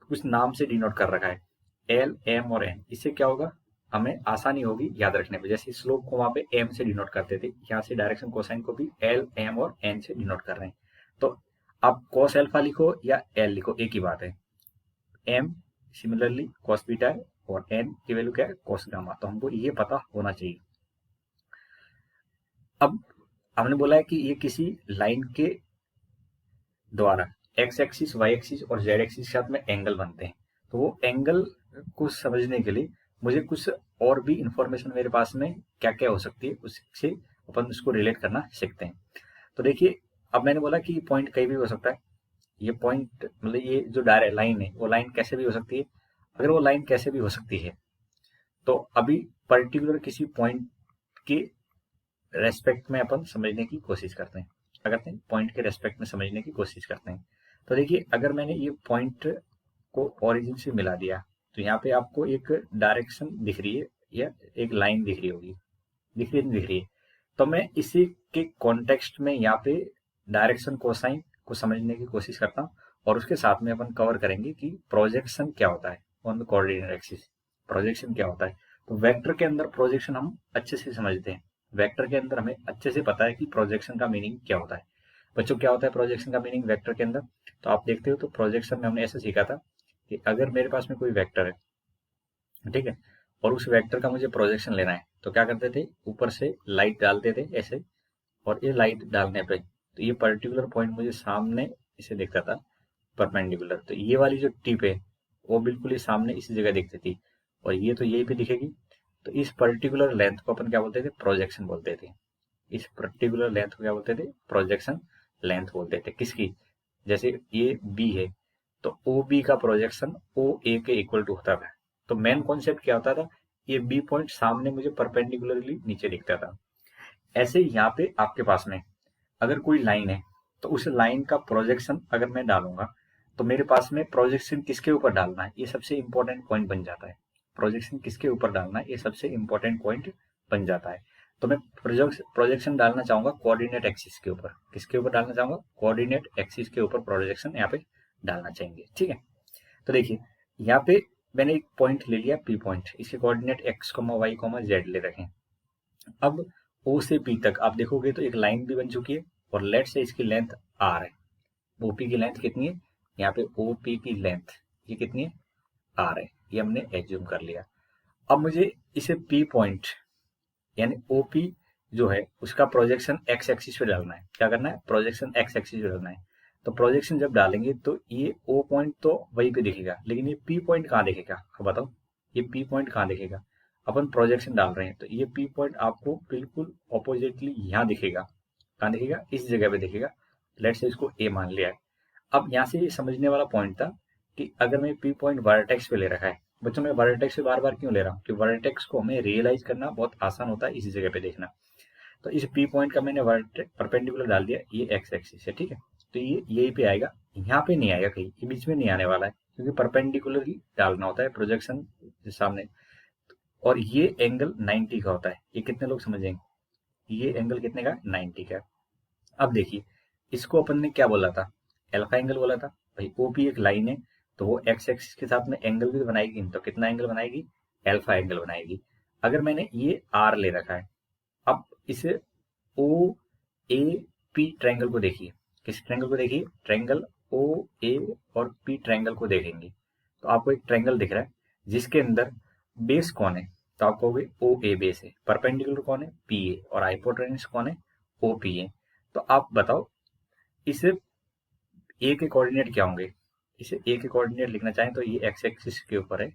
कुछ नाम से डिनोट कर रखा है, एल एम और एन। इससे क्या होगा, हमें आसानी होगी याद रखने में। जैसे स्लोप को वहां पे एम से डिनोट करते थे, यहाँ से डायरेक्शन कोसाइन को भी एल एम और एन से डिनोट कर रहे हैं। तो आप कॉस एल्फा लिखो या एल लिखो, एक ही बात है। एम सिमिलरली कॉस बीटा है और एन की वैल्यू क्या है, कॉस गामा। तो हमको ये पता होना चाहिए। अब हमने बोला है कि ये किसी लाइन के द्वारा एक्स एक्सिस, वाई एक्सिस और जेड एक्सिस के साथ में एंगल बनते हैं। तो वो एंगल को समझने के लिए मुझे कुछ और भी इंफॉर्मेशन मेरे पास में क्या क्या हो सकती है, उससे अपन उसको रिलेट करना सीखते हैं। तो देखिए, अब मैंने बोला कि पॉइंट कहीं भी हो सकता है। ये पॉइंट मतलब ये जो डायरेक्ट लाइन है वो लाइन कैसे भी हो सकती है। अगर वो लाइन कैसे भी हो सकती है तो अभी पर्टिकुलर किसी पॉइंट के रेस्पेक्ट में अपन समझने की कोशिश करते हैं। क्या करते हैं, पॉइंट के रेस्पेक्ट में समझने की कोशिश करते हैं। तो देखिए, अगर मैंने ये पॉइंट को ओरिजिन से मिला दिया तो यहाँ पे आपको एक डायरेक्शन दिख रही है या एक लाइन दिख रही होगी, दिख रही है, नहीं दिख रही है। तो मैं इसी के कॉन्टेक्स्ट में यहाँ पे डायरेक्शन कोसाइन को समझने की कोशिश करता हूँ, और उसके साथ में अपन कवर करेंगे कि प्रोजेक्शन क्या होता है on the coordinate axis. Projection क्या होता है, तो वेक्टर के अंदर प्रोजेक्शन हम अच्छे से समझते हैं। वेक्टर के अंदर हमें अच्छे से पता है कि प्रोजेक्शन का मीनिंग क्या होता है। बच्चों, क्या होता है प्रोजेक्शन का मीनिंग वेक्टर के अंदर, तो आप देखते हो तो प्रोजेक्शन में हमने ऐसे सीखा था कि अगर मेरे पास में कोई वेक्टर है, ठीक है, और उस वेक्टर का मुझे प्रोजेक्शन लेना है तो क्या करते थे, ऊपर से लाइट डालते थे ऐसे, और ये लाइट डालने पे तो ये पर्टिकुलर पॉइंट मुझे सामने इसे दिखता था परपेंडिकुलर। तो ये वाली जो टिप है वो बिल्कुल ही सामने इसी जगह दिखती थी, और ये तो यही पे दिखेगी। तो इस पर्टिकुलर लेंथ को अपन क्या बोलते थे, प्रोजेक्शन बोलते थे। इस पर्टिकुलर लेंथ को क्या बोलते थे, प्रोजेक्शन लेंथ बोलते थे। किसकी, जैसे ये बी है तो ओ बी का प्रोजेक्शन ओ ए के इक्वल टू होता था। तो मेन कॉन्सेप्ट क्या होता था, ये बी पॉइंट सामने मुझे परपेंडिकुलरली नीचे दिखता था। ऐसे यहाँ पे आपके पास में अगर कोई लाइन है तो उस लाइन का प्रोजेक्शन अगर मैं डालूंगा तो मेरे पास में प्रोजेक्शन किसके ऊपर डालना है, ये सबसे इंपॉर्टेंट पॉइंट बन जाता है। प्रोजेक्शन किसके ऊपर डालना है, ये सबसे इंपॉर्टेंट पॉइंट बन जाता है। तो मैं प्रोजेक्शन डालना चाहूंगा कोऑर्डिनेट एक्सिस के ऊपर। किसके ऊपर डालना चाहूंगा, कोऑर्डिनेट एक्सिस के ऊपर प्रोजेक्शन यहाँ पे डालना चाहेंगे। ठीक है, तो देखिए यहाँ पे मैंने एक पॉइंट ले लिया पी पॉइंट, इसके coordinate x comma y comma z ले रखे। अब ओ से पी तक आप देखोगे तो एक लाइन भी बन चुकी है, और लेट से इसकी लेंथ आर है। ओपी की लेंथ कितनी है, यहाँ पे ओपी की लेंथ ये कितनी है, आर है, ये हमने एज्यूम कर लिया। अब मुझे इसे पी पॉइंट यानी ओपी जो है उसका प्रोजेक्शन एक्स एक्सिस पे डालना है। क्या करना है, प्रोजेक्शन एक्स एक्सिस पे डालना है। तो प्रोजेक्शन जब डालेंगे तो ये ओ पॉइंट तो वहीं पे दिखेगा, लेकिन ये पी पॉइंट कहाँ दिखेगा, अब बताओ ये पी पॉइंट कहाँ दिखेगा। अपन प्रोजेक्शन डाल रहे हैं तो ये पी पॉइंट आपको बिल्कुल ऑपोजिटली यहाँ दिखेगा। कहाँ दिखेगा, इस जगह पे दिखेगा। लेट से इसको ए मान लिया है। अब यहाँ से ये समझने वाला पॉइंट था कि अगर मैं पी पॉइंट वर्टेक्स पे ले रखा है, बच्चों मैं वर्टेक्स पे बार बार क्यों ले रहा हूँ, कि वर्टेक्स को हमें रियलाइज करना बहुत आसान होता है इसी जगह पे देखना। तो इस पी पॉइंट का मैंने परपेंडिकुलर डाल दिया, ये एक्स एक्सिस है, ठीक है। तो ये यही पे आएगा, यहाँ पे नहीं आएगा कहीं, ये बीच में नहीं आने वाला है, क्योंकि परपेंडिकुलर ही डालना होता है प्रोजेक्शन सामने। और ये एंगल 90 का होता है। ये कितने लोग समझेंगे, ये एंगल कितने का, 90 का। अब देखिए, इसको अपन ने क्या बोला था, अल्फा एंगल बोला था भाई। ओपी एक लाइन है तो वो एक्स एक्सिस के साथ में एंगल भी बनाएगी, तो कितना एंगल बनाएगी, अल्फा एंगल बनाएगी। अगर मैंने ये आर ले रखा है, अब इसे ओ ए पी ट्रायंगल को देखिए, किस ट्रायंगल को देखिए, ट्रायंगल ओ ए और पी ट्रायंगल को देखेंगे तो आपको एक ट्रायंगल दिख रहा है जिसके अंदर बेस कौन है, तो आप कहोगे ओ ए बेस है, परपेंडिकुलर कौन है, पी ए, और हाइपोटेन्यूज कौन है, ओ पी ए। तो आप बताओ इसे ए के कोऑर्डिनेट क्या होंगे, इसे ए के कोऑर्डिनेट लिखना चाहें तो ये एक्स एक्सिस के ऊपर है,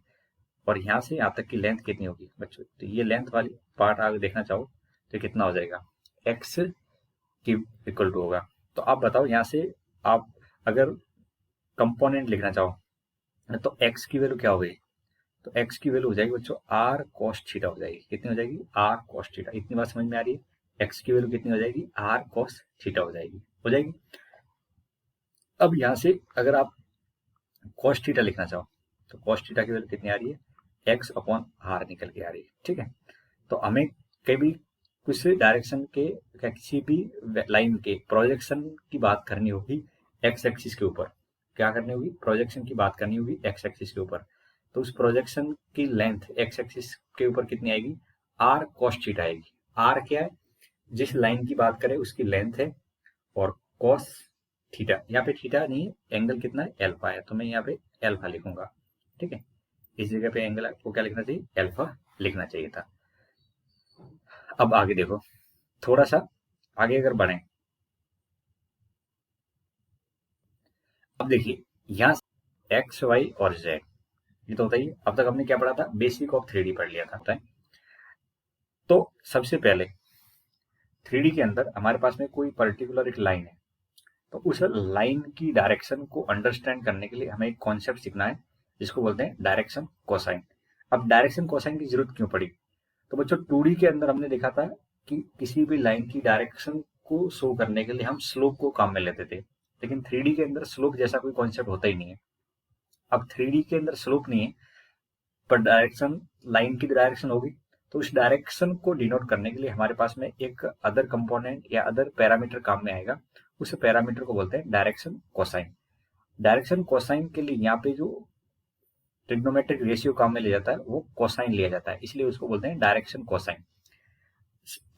और यहाँ से यहाँ तक की लेंथ कितनी होगी बच्चों, तो ये लेंथ वाली पार्ट आगे देखना चाहो तो कितना हो जाएगा, एक्स की इक्वल टू होगा। तो आप बताओ यहाँ से आप अगर कंपोनेंट लिखना चाहो तो एक्स की वैल्यू क्या हो गई, तो एक्स की वैल्यू हो जाएगी बच्चों आर कॉस थीटा हो जाएगी, कितनी हो जाएगी, आर कॉस थीटा। इतनी बात समझ में आ रही है, एक्स की वैल्यू कितनी हो जाएगी, आर कॉस थीटा हो जाएगी। अब यहाँ से अगर आप कॉस थीटा लिखना चाहो तो कॉस थीटा की वैल्यू कितनी आ रही है, एक्स अपॉन आर निकल के आ रही है, ठीक है। तो हमें कभी कुछ डायरेक्शन के या किसी भी लाइन के प्रोजेक्शन की बात करनी होगी एक्स एक्सिस के ऊपर, क्या करनी होगी, प्रोजेक्शन की बात करनी होगी एक्स एक्सिस के ऊपर, तो उस प्रोजेक्शन की लेंथ एक्स एक्सिस के ऊपर कितनी आएगी, आर कॉस थीटा आएगी। आर क्या है, जिस लाइन की बात करें उसकी लेंथ है, और कॉस थीटा, यहाँ पे थीटा नहीं है, एंगल कितना है, एल्फा है, तो मैं यहाँ पे एल्फा लिखूंगा, ठीक है। इस जगह पे एंगल को क्या लिखना चाहिए, एल्फा लिखना चाहिए था। अब आगे देखो, थोड़ा सा आगे अगर बढ़े, अब देखिए यहाँ एक्स वाई और जेड, ये तो होता ही, अब तक हमने क्या पढ़ा था, बेसिक ऑफ 3D पढ़ लिया था। तो सबसे पहले 3D के अंदर हमारे पास में कोई पर्टिकुलर एक लाइन है, तो उस लाइन की डायरेक्शन को अंडरस्टैंड करने के लिए हमें एक कॉन्सेप्ट सीखना है जिसको बोलते हैं डायरेक्शन कोसाइन। अब डायरेक्शन कोसाइन की जरूरत क्यों पड़ी, तो बच्चों 2D के अंदर हमने देखा था कि किसी भी लाइन की डायरेक्शन को शो करने के लिए हम स्लोप को काम में लेते थे, लेकिन 3D के अंदर स्लोप जैसा कोई कॉन्सेप्ट होता ही नहीं है। अब 3D के अंदर स्लोप नहीं है, पर डायरेक्शन, लाइन की डायरेक्शन होगी, तो उस डायरेक्शन को डिनोट करने के लिए हमारे पास में एक अदर कंपोनेंट या अदर पैरामीटर काम में आएगा, उस पैरामीटर को बोलते हैं डायरेक्शन कोसाइन। डायरेक्शन कोसाइन के लिए यहाँ पे जो ट्रिग्नोमेट्रिक रेशियो काम में लिया जाता है वो कोसाइन लिया जाता है, इसलिए उसको बोलते हैं डायरेक्शन कोसाइन।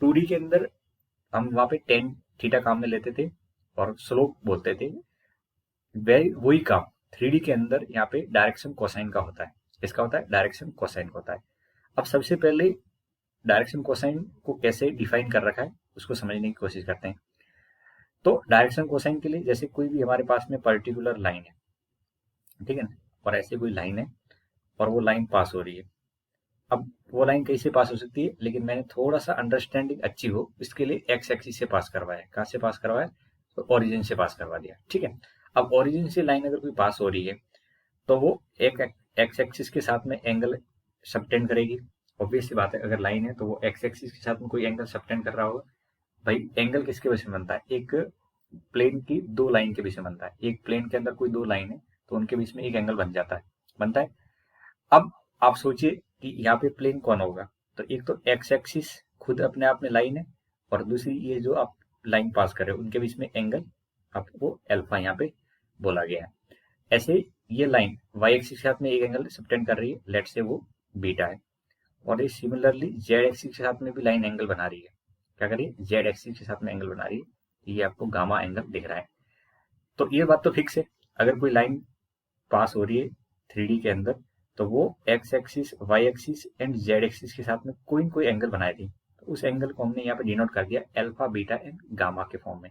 2D के अंदर हम वहां पे टेन थीटा काम में लेते थे और स्लोप बोलते थे, वही काम 3D के अंदर यहाँ पे डायरेक्शन कोसाइन का होता है। इसका होता है डायरेक्शन कोसाइन का होता है। अब सबसे पहले डायरेक्शन कोसाइन को कैसे डिफाइन कर रखा है उसको समझने की कोशिश करते हैं। तो डायरेक्शन कोसाइन के लिए जैसे कोई भी हमारे पास में पर्टिकुलर लाइन है, ठीक है ना, और ऐसे कोई लाइन है और वो लाइन पास हो रही है। अब वो लाइन कैसे पास हो सकती है, लेकिन मैंने थोड़ा सा अंडरस्टैंडिंग अच्छी हो इसके लिए एक्स एक्सिस से पास करवाया। कहाँ से पास करवाया, तो ओरिजिन से पास करवा दिया, ठीक है। अब ओरिजिन से लाइन अगर कोई पास हो रही है तो वो एक एक्स एक्सिस के साथ में एंगल सबटेंड करेगी। ऑब्वियस सी बात है, अगर लाइन है तो वो एक्स एक्सिस के साथ में कोई एंगल सबटेंड कर रहा होगा। भाई एंगल किसके वजह से बनता है, एक प्लेन की दो लाइन के बीच में बनता है। एक प्लेन के अंदर कोई दो लाइन है तो उनके बीच में एक एंगल बन जाता है, बनता है। अब आप सोचिए कि यहाँ पे प्लेन कौन होगा, तो एक तो एक्स एक्सिस खुद अपने आप में लाइन है, और दूसरी ये जो आप लाइन पास कर रहे हो उनके बीच में एंगल आपको एल्फा यहाँ पे बोला गया है। ऐसे ये लाइन वाई एक्सिस के साथ में एक एंगल सबटेंड कर रही है, लेट से वो बीटा है, और ये सिमिलरली जेड एक्सिस के साथ में भी लाइन एंगल बना रही है। क्या करिए, जेड एक्सिस के साथ में एंगल बना रही है, ये आपको गामा एंगल दिख रहा है। तो ये बात तो फिक्स है, अगर कोई लाइन पास हो रही है 3D के अंदर तो वो x axis, y axis and z axis के साथ में कोई कोई एंगल बनाएगी, तो उस एंगल को हमने यहाँ पे डिनोट कर दिया अल्फा, बीटा एंड गामा के फॉर्म में।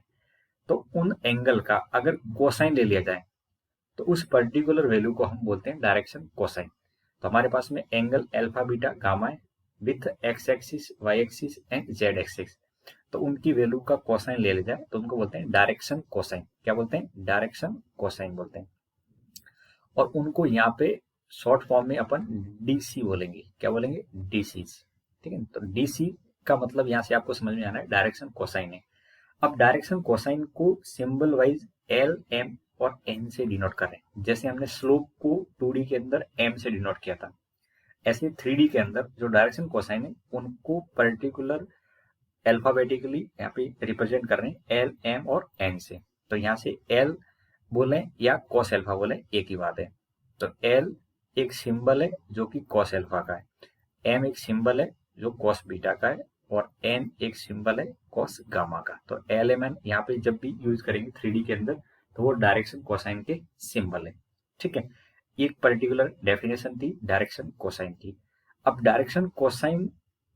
तो उन एंगल का अगर कोसाइन ले लिया जाए तो उस पर्टिकुलर वैल्यू को हम बोलते हैं डायरेक्शन कोसाइन। तो हमारे पास में एंगल अल्फा, बीटा, गामा है with x axis, y axis and z axis, तो उनकी वैल्यू का कोसाइन ले लिया जाए तो उनको बोलते हैं डायरेक्शन कोसाइन। क्या बोलते हैं, डायरेक्शन कोसाइन बोलते हैं। और उनको यहाँ पे शॉर्ट फॉर्म में अपन डीसी बोलेंगे। क्या बोलेंगे, डीसी, ठीक है। तो डीसी का मतलब यहाँ से आपको समझ में आना है डायरेक्शन कोसाइन है। अब डायरेक्शन कोसाइन को सिंबल वाइज एल, एम और एन से डिनोट कर रहे हैं। जैसे हमने स्लोप को 2D के अंदर एम से डिनोट किया था, ऐसे 3D के अंदर जो डायरेक्शन कोसाइन है उनको पर्टिकुलर अल्फाबेटिकली यहाँ पे रिप्रेजेंट कर रहे हैं एल, एम और एन से। तो यहाँ से एल बोले या कॉस अल्फा बोले, एक ही बात है। तो एल एक सिंबल है जो कि कॉस अल्फा का है, एम एक सिंबल है जो कॉस बीटा का है, और एन एक सिंबल है कॉस गामा का। तो एल एम एन यहाँ पे जब भी यूज करेंगे 3D के अंदर तो वो डायरेक्शन कोसाइन के सिंबल है। ठीक है, एक पर्टिकुलर डेफिनेशन थी डायरेक्शन कोसाइन की। अब डायरेक्शन कोसाइन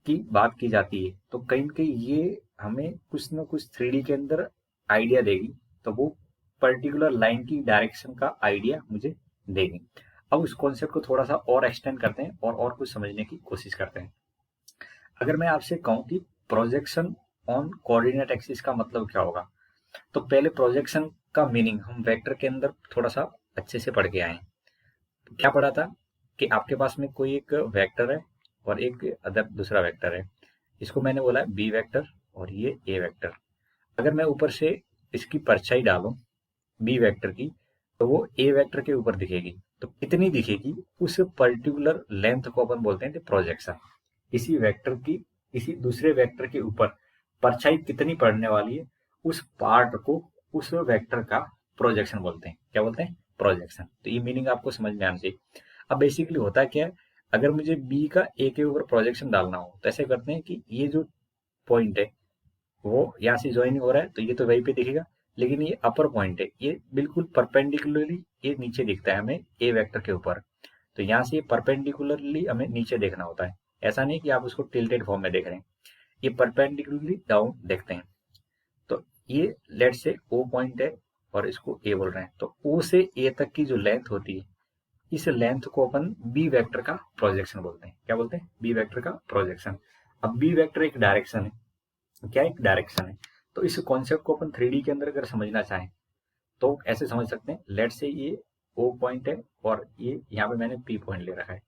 की बात की जाती है तो कहीं न कहीं ये हमें कुछ ना कुछ 3D के अंदर आइडिया देगी, तो वो पर्टिकुलर लाइन की डायरेक्शन का आइडिया मुझे देगी। अब उस कॉन्सेप्ट को थोड़ा सा और एक्सटेंड करते हैं और कुछ समझने की कोशिश करते हैं। अगर मैं आपसे कहूं कि प्रोजेक्शन ऑन कोऑर्डिनेट एक्सिस का मतलब क्या होगा, तो पहले प्रोजेक्शन का मीनिंग हम वेक्टर के अंदर थोड़ा सा अच्छे से पढ़ के आए हैं। क्या पढ़ा था कि आपके पास में कोई एक वेक्टर है और एक अदर दूसरा वेक्टर है। इसको मैंने बोला है बी वेक्टर और ये ए वेक्टर। अगर मैं ऊपर से इसकी परछाई डालूं बी वेक्टर की, तो वो ए वेक्टर के ऊपर दिखेगी। तो कितनी दिखेगी, उस पर्टिकुलर लेंथ को अपन बोलते हैं प्रोजेक्शन। इसी वेक्टर की इसी दूसरे वेक्टर के ऊपर परछाई कितनी पड़ने वाली है, उस पार्ट को उस वेक्टर का प्रोजेक्शन बोलते हैं। क्या बोलते हैं? प्रोजेक्शन। तो ये मीनिंग आपको समझ में आना चाहिए। अब बेसिकली होता क्या है, अगर मुझे बी का ए के ऊपर प्रोजेक्शन डालना हो तो ऐसे करते हैं कि ये जो पॉइंट है वो यहाँ से ज्वाइन हो रहा है तो ये तो वहीं पे दिखेगा, लेकिन ये अपर पॉइंट है, ये बिल्कुल परपेंडिकुलरली ये नीचे दिखता है हमें ए वेक्टर के ऊपर। तो यहाँ से परपेंडिकुलरली हमें नीचे देखना होता है। ऐसा नहीं कि आप उसको टिल्टेड फॉर्म में देख रहे हैं, ये परपेंडिकुलरली डाउन देखते हैं। तो ये लेट से ओ पॉइंट है और इसको ए बोल रहे हैं, तो ओ से ए तक की जो लेंथ होती है, इस लेंथ को अपन बी वेक्टर का प्रोजेक्शन बोलते हैं। क्या बोलते हैं? बी वेक्टर का प्रोजेक्शन। अब बी वेक्टर एक डायरेक्शन है, क्या एक डायरेक्शन है। तो इस कॉन्सेप्ट को अपन 3D के अंदर अगर समझना चाहें तो ऐसे समझ सकते हैं, लेट से ये ओ पॉइंट है और ये यहाँ पे मैंने पी पॉइंट ले रखा है।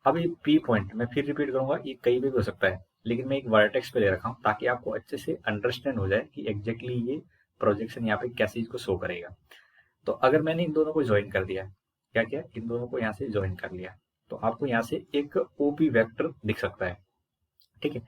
अब ये पी पॉइंट मैं फिर रिपीट करूंगा, ये कहीं भी हो सकता है, लेकिन मैं एक वर्टेक्स पे ले रखा हूँ ताकि आपको अच्छे से अंडरस्टैंड हो जाए कि एग्जैक्टली ये प्रोजेक्शन यहाँ पे कैसे इसको शो करेगा। तो अगर मैंने इन दोनों को ज्वाइन कर दिया, क्या किया, इन दोनों को यहाँ से ज्वाइन कर लिया, तो आपको यहाँ से एक ओपी वेक्टर दिख सकता है। ठीक है,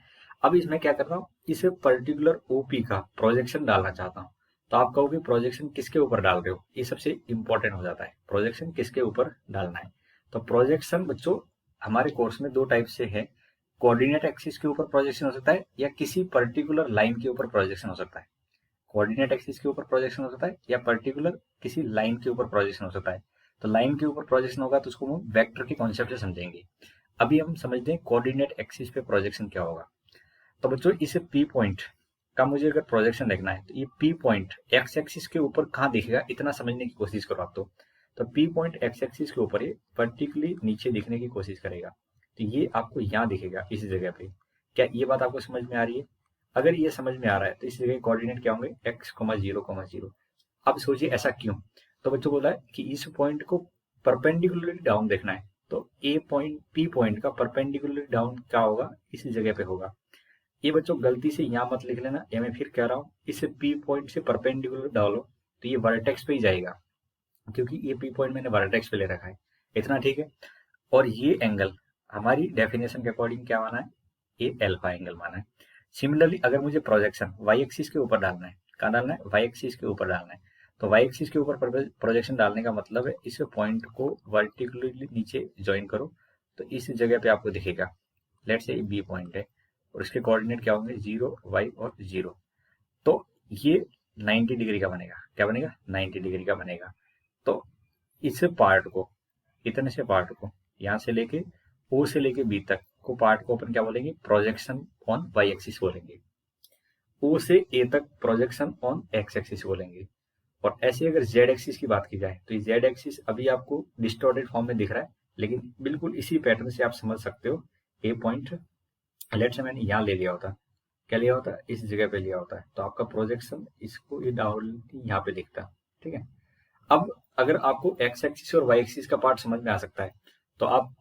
अब इसमें क्या कर रहा हूँ, इस पर्टिकुलर ओपी का प्रोजेक्शन डालना चाहता हूँ। तो आप कहोगे प्रोजेक्शन किसके ऊपर डाल रहे हो, ये सबसे इंपॉर्टेंट हो जाता है, प्रोजेक्शन किसके ऊपर डालना है। तो प्रोजेक्शन बच्चों हमारे कोर्स में दो टाइप से है, कोऑर्डिनेट एक्सिस के ऊपर प्रोजेक्शन हो सकता है या किसी पर्टिकुलर लाइन के ऊपर प्रोजेक्शन हो सकता है। कोऑर्डिनेट एक्सिस के ऊपर प्रोजेक्शन हो सकता है या पर्टिकुलर किसी लाइन के ऊपर प्रोजेक्शन हो सकता है। तो लाइन के ऊपर प्रोजेक्शन होगा तो उसको हम वेक्टर के कॉन्सेप्ट से समझेंगे। अभी हम समझते हैं कोऑर्डिनेट एक्सिस पे प्रोजेक्शन क्या होगा। तो बच्चों इस पी पॉइंट का मुझे अगर प्रोजेक्शन देखना है तो ये पी पॉइंट एक्स एक्सिस के ऊपर कहाँ दिखेगा, इतना समझने की कोशिश करो आप। तो पी पॉइंट एक्स एक्सिस के ऊपर ये पर्टिकुलरली नीचे दिखने की कोशिश करेगा, तो ये आपको यहाँ दिखेगा इस जगह पे। क्या ये बात आपको समझ में आ रही है? अगर ये समझ में आ रहा है तो इस जगह कोऑर्डिनेट क्या होंगे, एक्स, 0,0। अब सोचिए ऐसा क्यों। तो बच्चों बोला है कि इस पॉइंट को परपेंडिकुलरली डाउन देखना है, तो ए पॉइंट पी पॉइंट का परपेंडिकुलरली डाउन क्या होगा, इस जगह पे होगा। ये बच्चों गलती से यहाँ मत लिख लेना, ये मैं फिर कह रहा हूँ, इसे पी पॉइंट से परपेंडिकुलर डालो तो ये वर्टेक्स पे ही जाएगा, क्योंकि ये पी पॉइंट मैंने वर्टेक्स पे ले रखा है। इतना ठीक है। और ये एंगल हमारी डेफिनेशन के अकॉर्डिंग क्या माना है, ये एल्फा एंगल माना है। सिमिलरली अगर मुझे प्रोजेक्शन वाई एक्सिस के ऊपर डालना है, कहाँ डालना है, वाई एक्सिस के ऊपर डालना है, तो वाई एक्सिस के ऊपर प्रोजेक्शन डालने का मतलब है इस पॉइंट को वर्टिकली नीचे ज्वाइन करो, तो इस जगह पे आपको दिखेगा। लेट से बी पॉइंट है और इसके कोऑर्डिनेट क्या होंगे, 0, y और 0। तो ये 90 डिग्री का बनेगा। क्या बनेगा? 90 डिग्री का बनेगा। तो इस पार्ट को, इतने से पार्ट को यहाँ से लेके ओ से लेके बी तक को पार्ट को अपन क्या बोलेंगे, प्रोजेक्शन ऑन वाई एक्सिस बोलेंगे। ओ से ए तक प्रोजेक्शन ऑन एक्स एक्सिस बोलेंगे। और ऐसे अगर जेड एक्सिस की बात की जाए तो ये जेड एक्सिस अभी आपको डिस्टॉर्टेड फॉर्म में दिख रहा है, लेकिन बिल्कुल इसी पैटर्न से आप समझ सकते हो। ए पॉइंट लेट से मैंने यहाँ ले लिया होता, क्या लिया होता, इस जगह पे लिया होता है, तो आपका प्रोजेक्शन इसको ये डाउन यहाँ पे दिखता। ठीक है। अब अगर आपको एक्स एक्सिस और वाई एक्सिस का पार्ट समझ में आ सकता है तो आप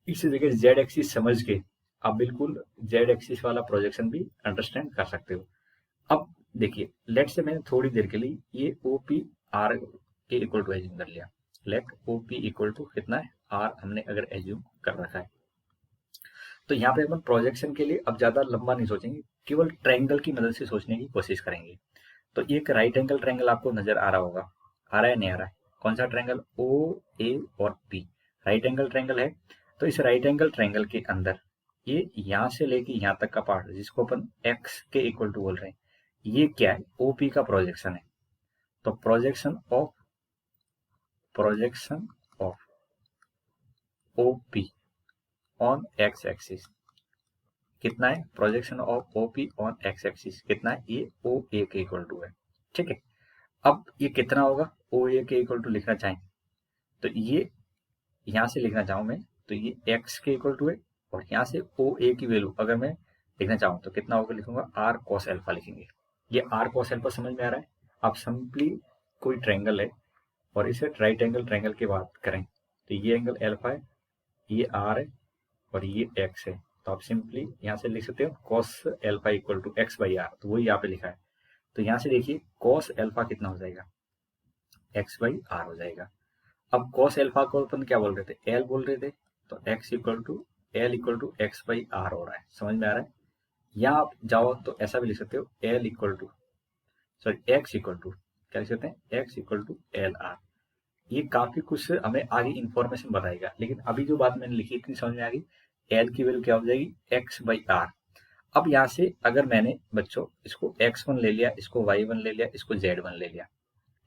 इस जगह जेड एक्सिस समझ के आप बिल्कुल जेड एक्सिस वाला प्रोजेक्शन भी अंडरस्टैंड कर सकते हो। अब देखिए, लेट से मैंने थोड़ी देर के लिए ये ओ पी आर के इक्वल टू एज्यूम कर लिया। Let O P equal to कितना है, आर हमने अगर एज्यूम कर रखा है, तो यहाँ पे अपन प्रोजेक्शन के लिए अब ज्यादा लंबा नहीं सोचेंगे, केवल ट्रायंगल की मदद से सोचने की कोशिश करेंगे। तो एक राइट एंगल ट्रायंगल आपको नजर आ रहा होगा, आ रहा है नहीं आ रहा है? कौन सा ट्रायंगल, ओ ए और पी राइट एंगल ट्रायंगल है। तो इस राइट एंगल ट्रायंगल के अंदर ये यहां से लेके यहां तक का पार्ट जिसको अपन एक्स के इक्वल टू बोल रहे हैं, ये क्या है, ओपी का प्रोजेक्शन है। तो projection of OP on x axis कितना है, projection of OP on x axis कितना है, ये ओ ए के इक्वल टू है। ठीक है, अब ये कितना होगा, ओ ए के इक्वल टू लिखना चाहें तो ये यहां से लिखना चाहूं मैं तो ये एक्स के इक्वल टू है, और यहां से ओ ए की वैल्यू अगर मैं लिखना चाहूं तो कितना होगा, लिखूंगा आर कॉस एल्फा लिखेंगे। ये आर कॉस एल्फा समझ में आ रहा है। आप सिंपली कोई ट्रायंगल है और इसे राइट एंगल ट्रायंगल की बात करें तो ये एंगल एल्फा है, ये आर है और ये एक्स है। तो आप सिंपली यहाँ से लिख सकते हो cos alpha equal to x by R, तो वही यहाँ पे लिखा है। तो यहाँ से देखिए कॉस एल्फा कितना हो जाएगा, एक्स बाई आर हो जाएगा। अब कॉस एल्फा को अपन क्या बोल रहे थे, एल बोल रहे थे, तो x equal to l equal to x by R हो रहा है। समझ में आ रहा है। यहाँ आप जाओ तो ऐसा भी लिख सकते हो l equal to sorry x equal to क्या लिख सकते हैं, x equal to l R. ये काफी कुछ हमें आगे इंफॉर्मेशन बताएगा, लेकिन अभी जो बात मैंने लिखी इतनी समझ में आ गई। एल की वैल्यू क्या हो जाएगी, एक्स बाई आर। अब यहाँ से अगर मैंने बच्चों इसको x1 ले लिया, इसको y1 ले लिया, इसको z1 ले लिया,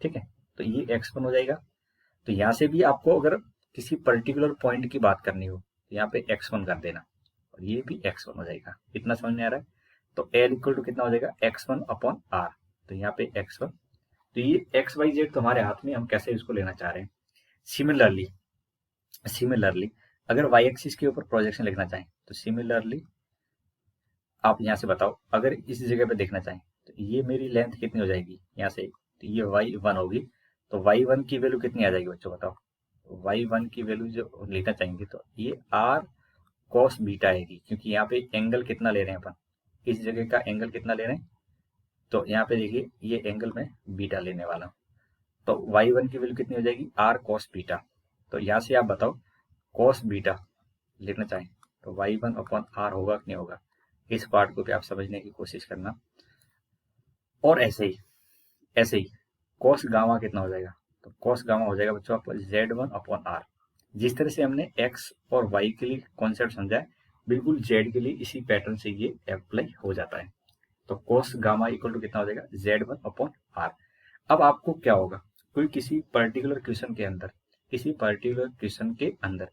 ठीक है, तो ये x1 हो जाएगा। तो यहाँ से भी आपको अगर किसी पर्टिकुलर पॉइंट की बात करनी हो तो यहाँ पे x1 कर देना और ये भी x1 हो जाएगा। इतना समझ में आ रहा है। तो l इक्वल टू कितना हो जाएगा, x1 अपॉन r। तो यहाँ पे x1, तो ये x y z तुम्हारे हाथ में, हम कैसे इसको लेना चाह रहे हैं। सिमिलरली अगर y एक्सिस के ऊपर प्रोजेक्शन लिखना चाहें तो सिमिलरली आप यहाँ से बताओ, अगर इस जगह पे देखना चाहें तो ये मेरी लेंथ कितनी हो जाएगी यहाँ से, तो ये y1 होगी। तो y1 की वैल्यू कितनी आ जाएगी बच्चों बताओ। तो y1 की वैल्यू जो लेना चाहेंगे तो ये r cos बीटा आएगी, क्योंकि यहाँ पे एंगल कितना ले रहे हैं अपन, इस जगह का एंगल कितना ले रहे हैं। तो यहाँ पे देखिए ये एंगल में बीटा लेने वाला हूँ। तो y1 की वैल्यू कितनी हो जाएगी, r cos बीटा। तो यहाँ से आप बताओ cos बीटा लिखना चाहें तो y1 अपॉन r होगा कि नहीं होगा। इस पार्ट को भी आप समझने की कोशिश करना। और ऐसे ही cos गामा कितना हो जाएगा, तो cos गामा हो जाएगा बच्चों आपको z1 अपॉन r। जिस तरह से हमने x और y के लिए कॉन्सेप्ट समझा है, बिल्कुल z के लिए इसी पैटर्न से ये अप्लाई हो जाता है। तो cos गामा इक्वल टू कितना हो जाएगा, z1 अपॉन r। अब आपको क्या होगा, कोई किसी पर्टिकुलर क्वेश्चन के अंदर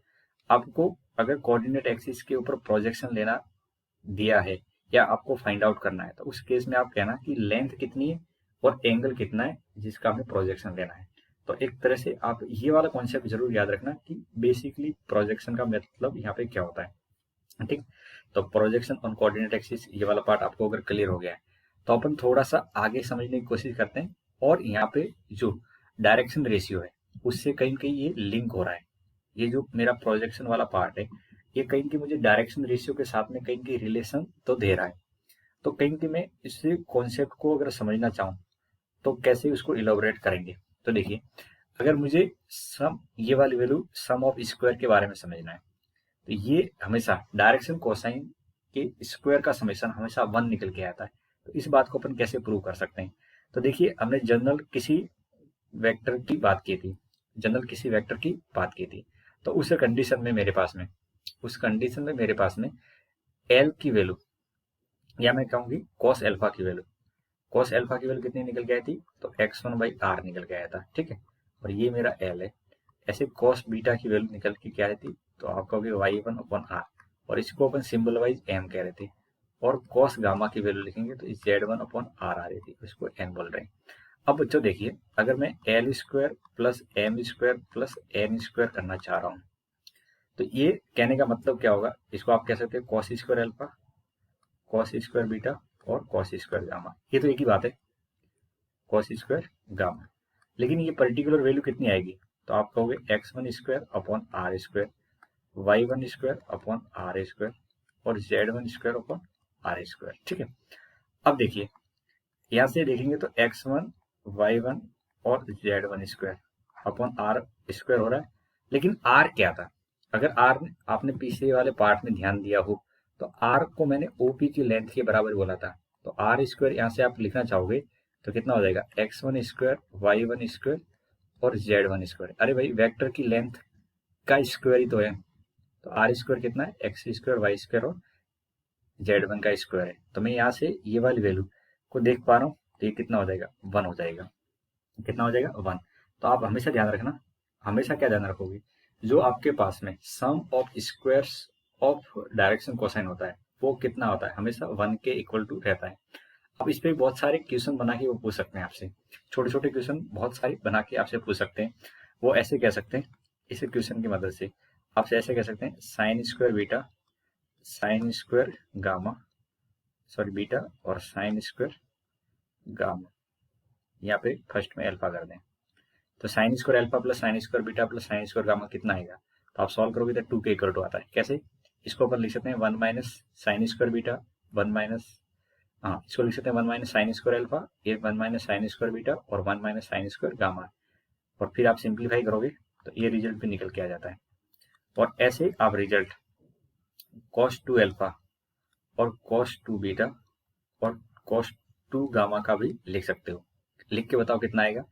आपको अगर कोऑर्डिनेट एक्सिस के ऊपर प्रोजेक्शन लेना दिया है या आपको फाइंड आउट करना है, तो उस केस में आप कहना कि लेंथ कितनी है और एंगल कितना है जिसका हमें प्रोजेक्शन लेना है। तो एक तरह से आप ये वाला कॉन्सेप्ट जरूर याद रखना कि बेसिकली प्रोजेक्शन का मतलब यहाँ पे क्या होता है। ठीक, तो प्रोजेक्शन ऑन कोऑर्डिनेट एक्सिस ये वाला पार्ट आपको अगर क्लियर हो गया है तो अपन थोड़ा सा आगे समझने की कोशिश करते हैं। और यहाँ पे जो डायरेक्शन रेशियो है उससे कहीं कहीं ये लिंक हो रहा है। ये जो मेरा प्रोजेक्शन वाला पार्ट है ये कहीं की मुझे डायरेक्शन रेशियो के साथ में कहीं की रिलेशन तो दे रहा है। तो कहीं की मैं इस कॉन्सेप्ट को अगर समझना चाहूँ तो कैसे उसको इलोबरेट करेंगे। तो देखिए अगर मुझे सम ये वाली वैल्यू सम ऑफ स्क्वायर के बारे में समझना है तो ये हमेशा डायरेक्शन कोसाइन के स्क्वायर का समेशन हमेशा 1 निकल के आता है। तो इस बात को अपन कैसे प्रूव कर सकते हैं। तो देखिए हमने जनरल किसी वेक्टर की बात की थी तो उस कंडीशन में मेरे पास में एल की वैल्यू या मैं कहूंगी कॉस एल्फा की वैल्यू कितनी निकल के आई थी, तो x1 बाई आर निकल के आया था। ठीक है, और ये मेरा एल है। ऐसे कॉस बीटा की वैल्यू निकल के क्या आई थी, तो आप कहोगे y1 अपॉन आर, और इसको अपन सिंबल वाइज m कह रहे थे। और कॉस गामा की वैल्यू लिखेंगे तो z1 अपॉन आर आ रही थी, इसको n बोल रहे हैं। अब बच्चों देखिए अगर मैं l square plus m square plus n square करना चाह रहा हूँ तो ये कहने का मतलब क्या होगा, इसको आप कह सकते हैं cos square alpha, cos square beta और कॉस स्क्वायर गामा। ये तो एक ही बात है, कॉस स्क्वायर गामा। लेकिन ये पर्टिकुलर वैल्यू कितनी आएगी, तो आप कहोगे x1 square upon R square, y1 square upon R square और z1 square upon R square. ठीक है, अब देखिए यहाँ से देखेंगे तो x1 y1 और z1 square upon R square हो रहा है। लेकिन r क्या था, अगर r आपने पीछे वाले पार्ट में ध्यान दिया हो तो r को मैंने OP की लेंथ के बराबर बोला था। तो आर स्क्वायर यहाँ से आप लिखना चाहोगे तो कितना हो जाएगा, x1 स्क्वायर y1 स्क्वायर और Z1 स्क्वायर। अरे भाई वेक्टर की लेंथ का स्क्वायर ही तो है, तो आर स्क्वायर कितना है, एक्स स्क्वायर वाई स्क्वायर और Z1 का स्क्वायर है। तो मैं यहाँ से ये वाली वैल्यू को देख पा रहा हूँ, तो ये कितना हो जाएगा, 1 हो जाएगा। कितना हो जाएगा, 1। तो आप हमेशा ध्यान रखना, हमेशा क्या ध्यान रखोगे, जो आपके पास में sum of squares of direction cosine होता है वो कितना होता है, हमेशा 1 के इक्वल टू रहता है। अब इस पे बहुत सारे क्वेश्चन बना के वो पूछ सकते हैं आपसे, छोटे छोटे क्वेश्चन बहुत सारे बना के आपसे पूछ सकते हैं। वो ऐसे कह सकते हैं, इस क्वेश्चन की मदद से आपसे ऐसे कह सकते हैं, sine square beta, sine square gamma, sorry beta और साइन स्क्वायर गामा, यहाँ पे फर्स्ट में अल्फा कर दें। तो sine square alpha plus sine square beta plus sine square gamma कितना आएगा, तो आप सॉल्व करोगे तो 2 के इक्वल टू आता है। कैसे, इसको अपन लिख सकते हैं 1 minus sine square beta, 1 minus, हाँ इसको लिख सकते हैं 1 माइनस साइन स्क्वायर अल्फा, ये 1 माइनस साइन स्क्वायर बीटा और 1 माइनस साइन स्क्वायर गामा, और फिर आप सिंप्लीफाई करोगे तो ये रिजल्ट भी निकल के आ जाता है। और ऐसे आप रिजल्ट cos 2 अल्फा और cos 2 बीटा और cos 2 गामा का भी लिख सकते हो। लिख के बताओ कितना आएगा,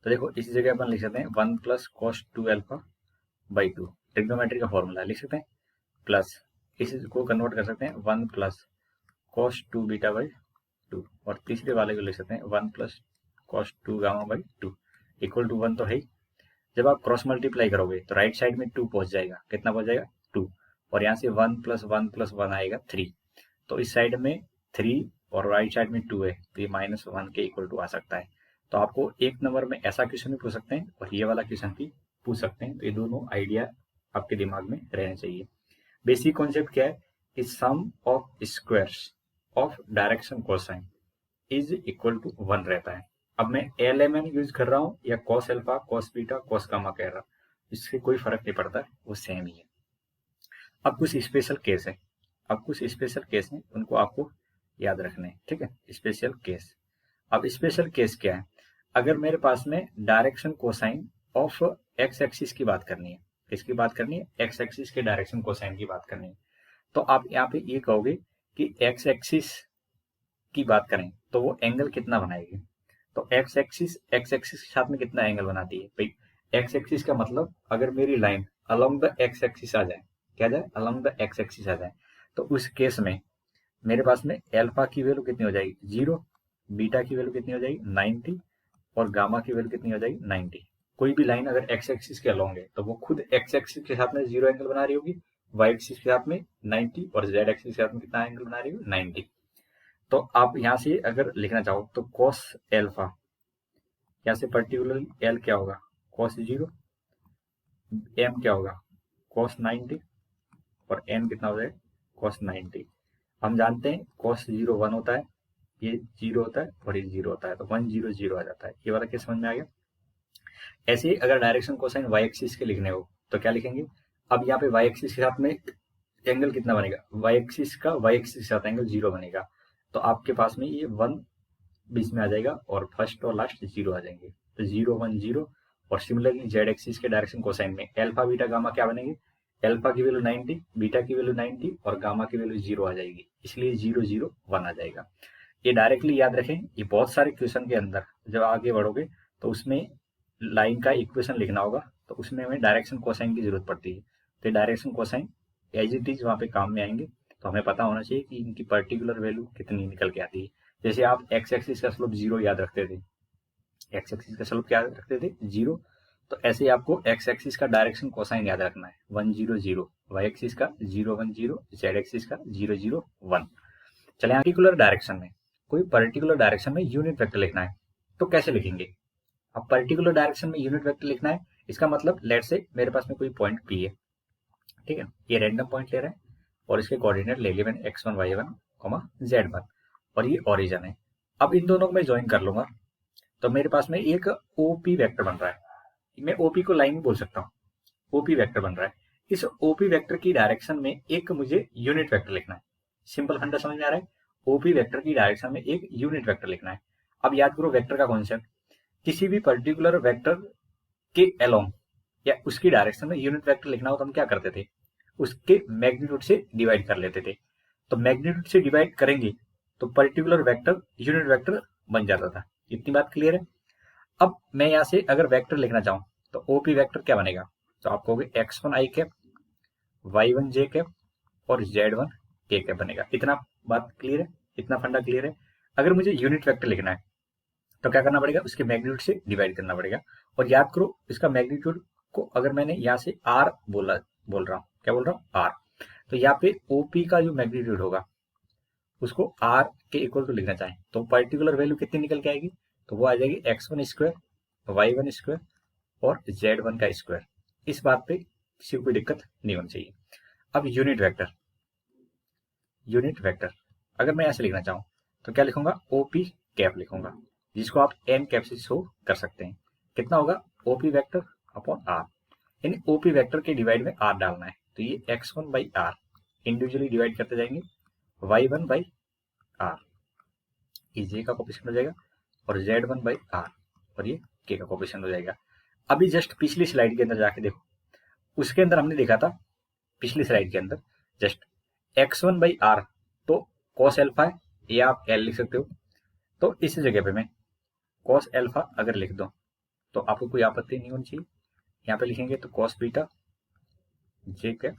तो देखो इस जगह अपन लिख सकते हैं 1 plus cos 2 alpha by 2, trigonometry का फॉर्मूला लिख सकते हैं, प्लस इसको कन्वर्ट कर सकते हैं 1 प्लस cos 2 बीटा बाई 2, और तीसरे वाले को लिख सकते हैं 1 plus cos 2 gamma by 2 equal to 1 तो है ही। जब आप क्रॉस मल्टीप्लाई करोगे तो राइट साइड में 2 पहुंच जाएगा, कितना पहुंच जाएगा 2, और यहाँ से 1 प्लस 1 प्लस 1 आएगा 3, तो इस साइड में 3 और राइट साइड में 2 है, तो ये -1 के इक्वल टू आ सकता है। तो आपको एक नंबर में ऐसा क्वेश्चन भी पूछ सकते हैं और ये वाला क्वेश्चन भी पूछ सकते हैं, तो ये दोनों आइडिया आपके दिमाग में रहने चाहिए। बेसिक कॉन्सेप्ट क्या है कि sum of squares of direction cosine is equal to 1 रहता है। अब मैं LMN यूज कर रहा हूँ या cos alpha, cos beta, cos gamma कह रहा हूँ, इससे कोई फर्क नहीं पड़ता, वो सेम ही है। अब कुछ स्पेशल केस है, अब कुछ स्पेशल केस हैं उनको आपको याद रखने हैं, ठीक है, स्पेशल केस। अब स्पेशल केस क्या है, अगर मेरे पास में direction cosine of x axis की बात करनी है, किसकी बात करनी है, एक्स एक्सिस के डायरेक्शन कोसाइन की बात करनी है, तो आप यहाँ पे ये कहोगे कि एक्स एक्सिस की बात करें तो वो एंगल कितना बनाएगी, तो एक्स एक्सिस के साथ में कितना एंगल बनाती है भाई, एक्स एक्सिस का मतलब अगर मेरी line along the X axis आ जाए, क्या जाए, अलोंग द एक्स एक्सिस आ जाए, तो उस केस में मेरे पास में अल्फा की वैल्यू कितनी हो जाएगी 0, बीटा की वैल्यू कितनी हो जाएगी 90 और गामा की वैल्यू कितनी हो जाएगी 90। कोई भी लाइन अगर एक्स एक्सिस के अलोंग है तो वो खुद एक्स एक्सिस के साथ में 0 एंगल बना रही होगी, वाई एक्सिस के साथ में 90 और जेड एक्सिस के साथ में कितना एंगल बना रही होगी 90। तो आप यहाँ से अगर लिखना चाहो तो cos अल्फा, यहाँ से पर्टिकुलर एल क्या होगा cos 0, एम क्या होगा cos 90 और एन कितना हो जाएगा cos 90। हम जानते हैं cos 0 1 होता है, ये 0 होता है और ये 0 होता है, तो 1 0 0 आ जाता है। ये वाला केस समझ में आ गया। ऐसे ही अगर डायरेक्शन कोसाइन वाई एक्सिस के लिखने हो तो क्या लिखेंगे, अब यहाँ पे वाई एक्सिस के साथ में एंगल कितना बनेगा, वाई एक्सिस के साथ एंगल 0 बनेगा, तो आपके पास में ये 1 बीच में आ जाएगा और फर्स्ट और लास्ट 0 आ जाएंगे, तो 0 1 0। और सिमिलरली जेड एक्सिस के डायरेक्शन कोसाइन में अल्फा बीटा गामा क्या बनेंगे, अल्फा की वैल्यू 90, बीटा की वैल्यू 90 और गामा की वैल्यू 0 आ जाएगी, इसलिए 0 0 1 आ जाएगा। ये डायरेक्टली याद रखें, ये बहुत सारे क्वेश्चन के अंदर जब आगे बढ़ोगे तो उसमें लाइन का इक्वेशन लिखना होगा, तो उसमें हमें डायरेक्शन कोसाइन की जरूरत पड़ती है, तो direction cosine as it is वहाँ पे काम में आएंगे। तो हमें पता होना चाहिए कि इनकी पर्टिकुलर वैल्यू कितनी निकल के आती है। जैसे आप एक्स एक्सिस का स्लोप 0 याद रखते थे, एक्स एक्सिस का स्लोप क्या रखते थे 0, तो ऐसे आपको एक्स एक्सिस का डायरेक्शन कोसाइन याद रखना है 1 0 0, वाई एक्सिस का 0 1 0, जेड एक्सिस का 0 0 1। चले पर्टिकुलर डायरेक्शन में, कोई पर्टिकुलर डायरेक्शन में यूनिट वेक्टर लिखना है तो कैसे लिखेंगे। अब पर्टिकुलर डायरेक्शन में यूनिट वेक्टर लिखना है, इसका मतलब लेट से मेरे पास में कोई पॉइंट पी है, ठीक है, ये रैंडम पॉइंट ले रहा है और इसके कोऑर्डिनेट ले लिए मैंने x1 y1 z1 और ये ओरिजिन है। अब इन दोनों को मैं ज्वाइन कर लूंगा तो मेरे पास में एक ओपी वेक्टर बन रहा है, मैं ओपी को लाइन बोल सकता हूँ, ओपी वेक्टर बन रहा है। इस ओपी वेक्टर की डायरेक्शन में एक मुझे यूनिट वेक्टर लिखना है, सिंपल फंडा समझ में आ रहा है, ओपी वेक्टर की डायरेक्शन में एक यूनिट वेक्टर लिखना है। अब याद करो वेक्टर का कॉन्सेप्ट, किसी भी पर्टिकुलर वेक्टर के अलोंग या उसकी डायरेक्शन में यूनिट वेक्टर लिखना हो तो हम क्या करते थे, उसके मैग्नीट्यूड से डिवाइड कर लेते थे, तो मैग्नीट्यूड से डिवाइड करेंगे तो पर्टिकुलर वेक्टर यूनिट वेक्टर बन जाता था। इतनी बात क्लियर है। अब मैं यहाँ से अगर वेक्टर लिखना चाहूँ तो ओपी वेक्टर क्या बनेगा, तो आप कहोगे x1 i cap, y1 j cap और z1 k कैप बनेगा। इतना बात क्लियर है, इतना फंडा क्लियर है। अगर मुझे यूनिट वेक्टर लिखना है तो क्या करना पड़ेगा, उसके मैग्नीट्यूड से डिवाइड करना पड़ेगा। और याद करो इसका मैग्नीट्यूड को अगर मैंने यहाँ से r बोल रहा हूँ, क्या बोल रहा हूँ, r, तो यहाँ पे ओपी का जो मैग्नीट्यूड होगा उसको r के इक्वल टू लिखना चाहें तो पर्टिकुलर वैल्यू कितनी निकल के आएगी, तो वो आ जाएगी x1 स्क्वायर, y1 स्क्वायर और z1 का स्क्वायर। इस बात पे किसी को कोई दिक्कत नहीं होनी चाहिए। अब यूनिट वेक्टर अगर मैं ऐसे लिखना चाहूँ तो क्या लिखूंगा, ओपी कैप लिखूंगा, जिसको आप एन कैप से शो कर सकते हैं। कितना होगा, ओपी वेक्टर अपॉन आर, यानी ओपी वेक्टर के डिवाइड में आर डालना है, तो ये x1 by are individually divide करते जाएंगे, y1 बाई आर, ये जे का कोफिशिएंट हो जाएगा, और z1 बाई आर, और ये के का कोफिशिएंट हो जाएगा। अभी जस्ट पिछली स्लाइड के अंदर जाके देखो, उसके अंदर हमने देखा था, पिछली स्लाइड के अंदर जस्ट x1 बाई आर तो कॉस एल्फा है, ये आप एल लिख सकते हो, तो इस जगह पे मैं कॉस एल्फा अगर लिख दूं तो आपको कोई आपत्ति नहीं होनी चाहिए। यहाँ पे लिखेंगे तो कॉस बीटा जे कैप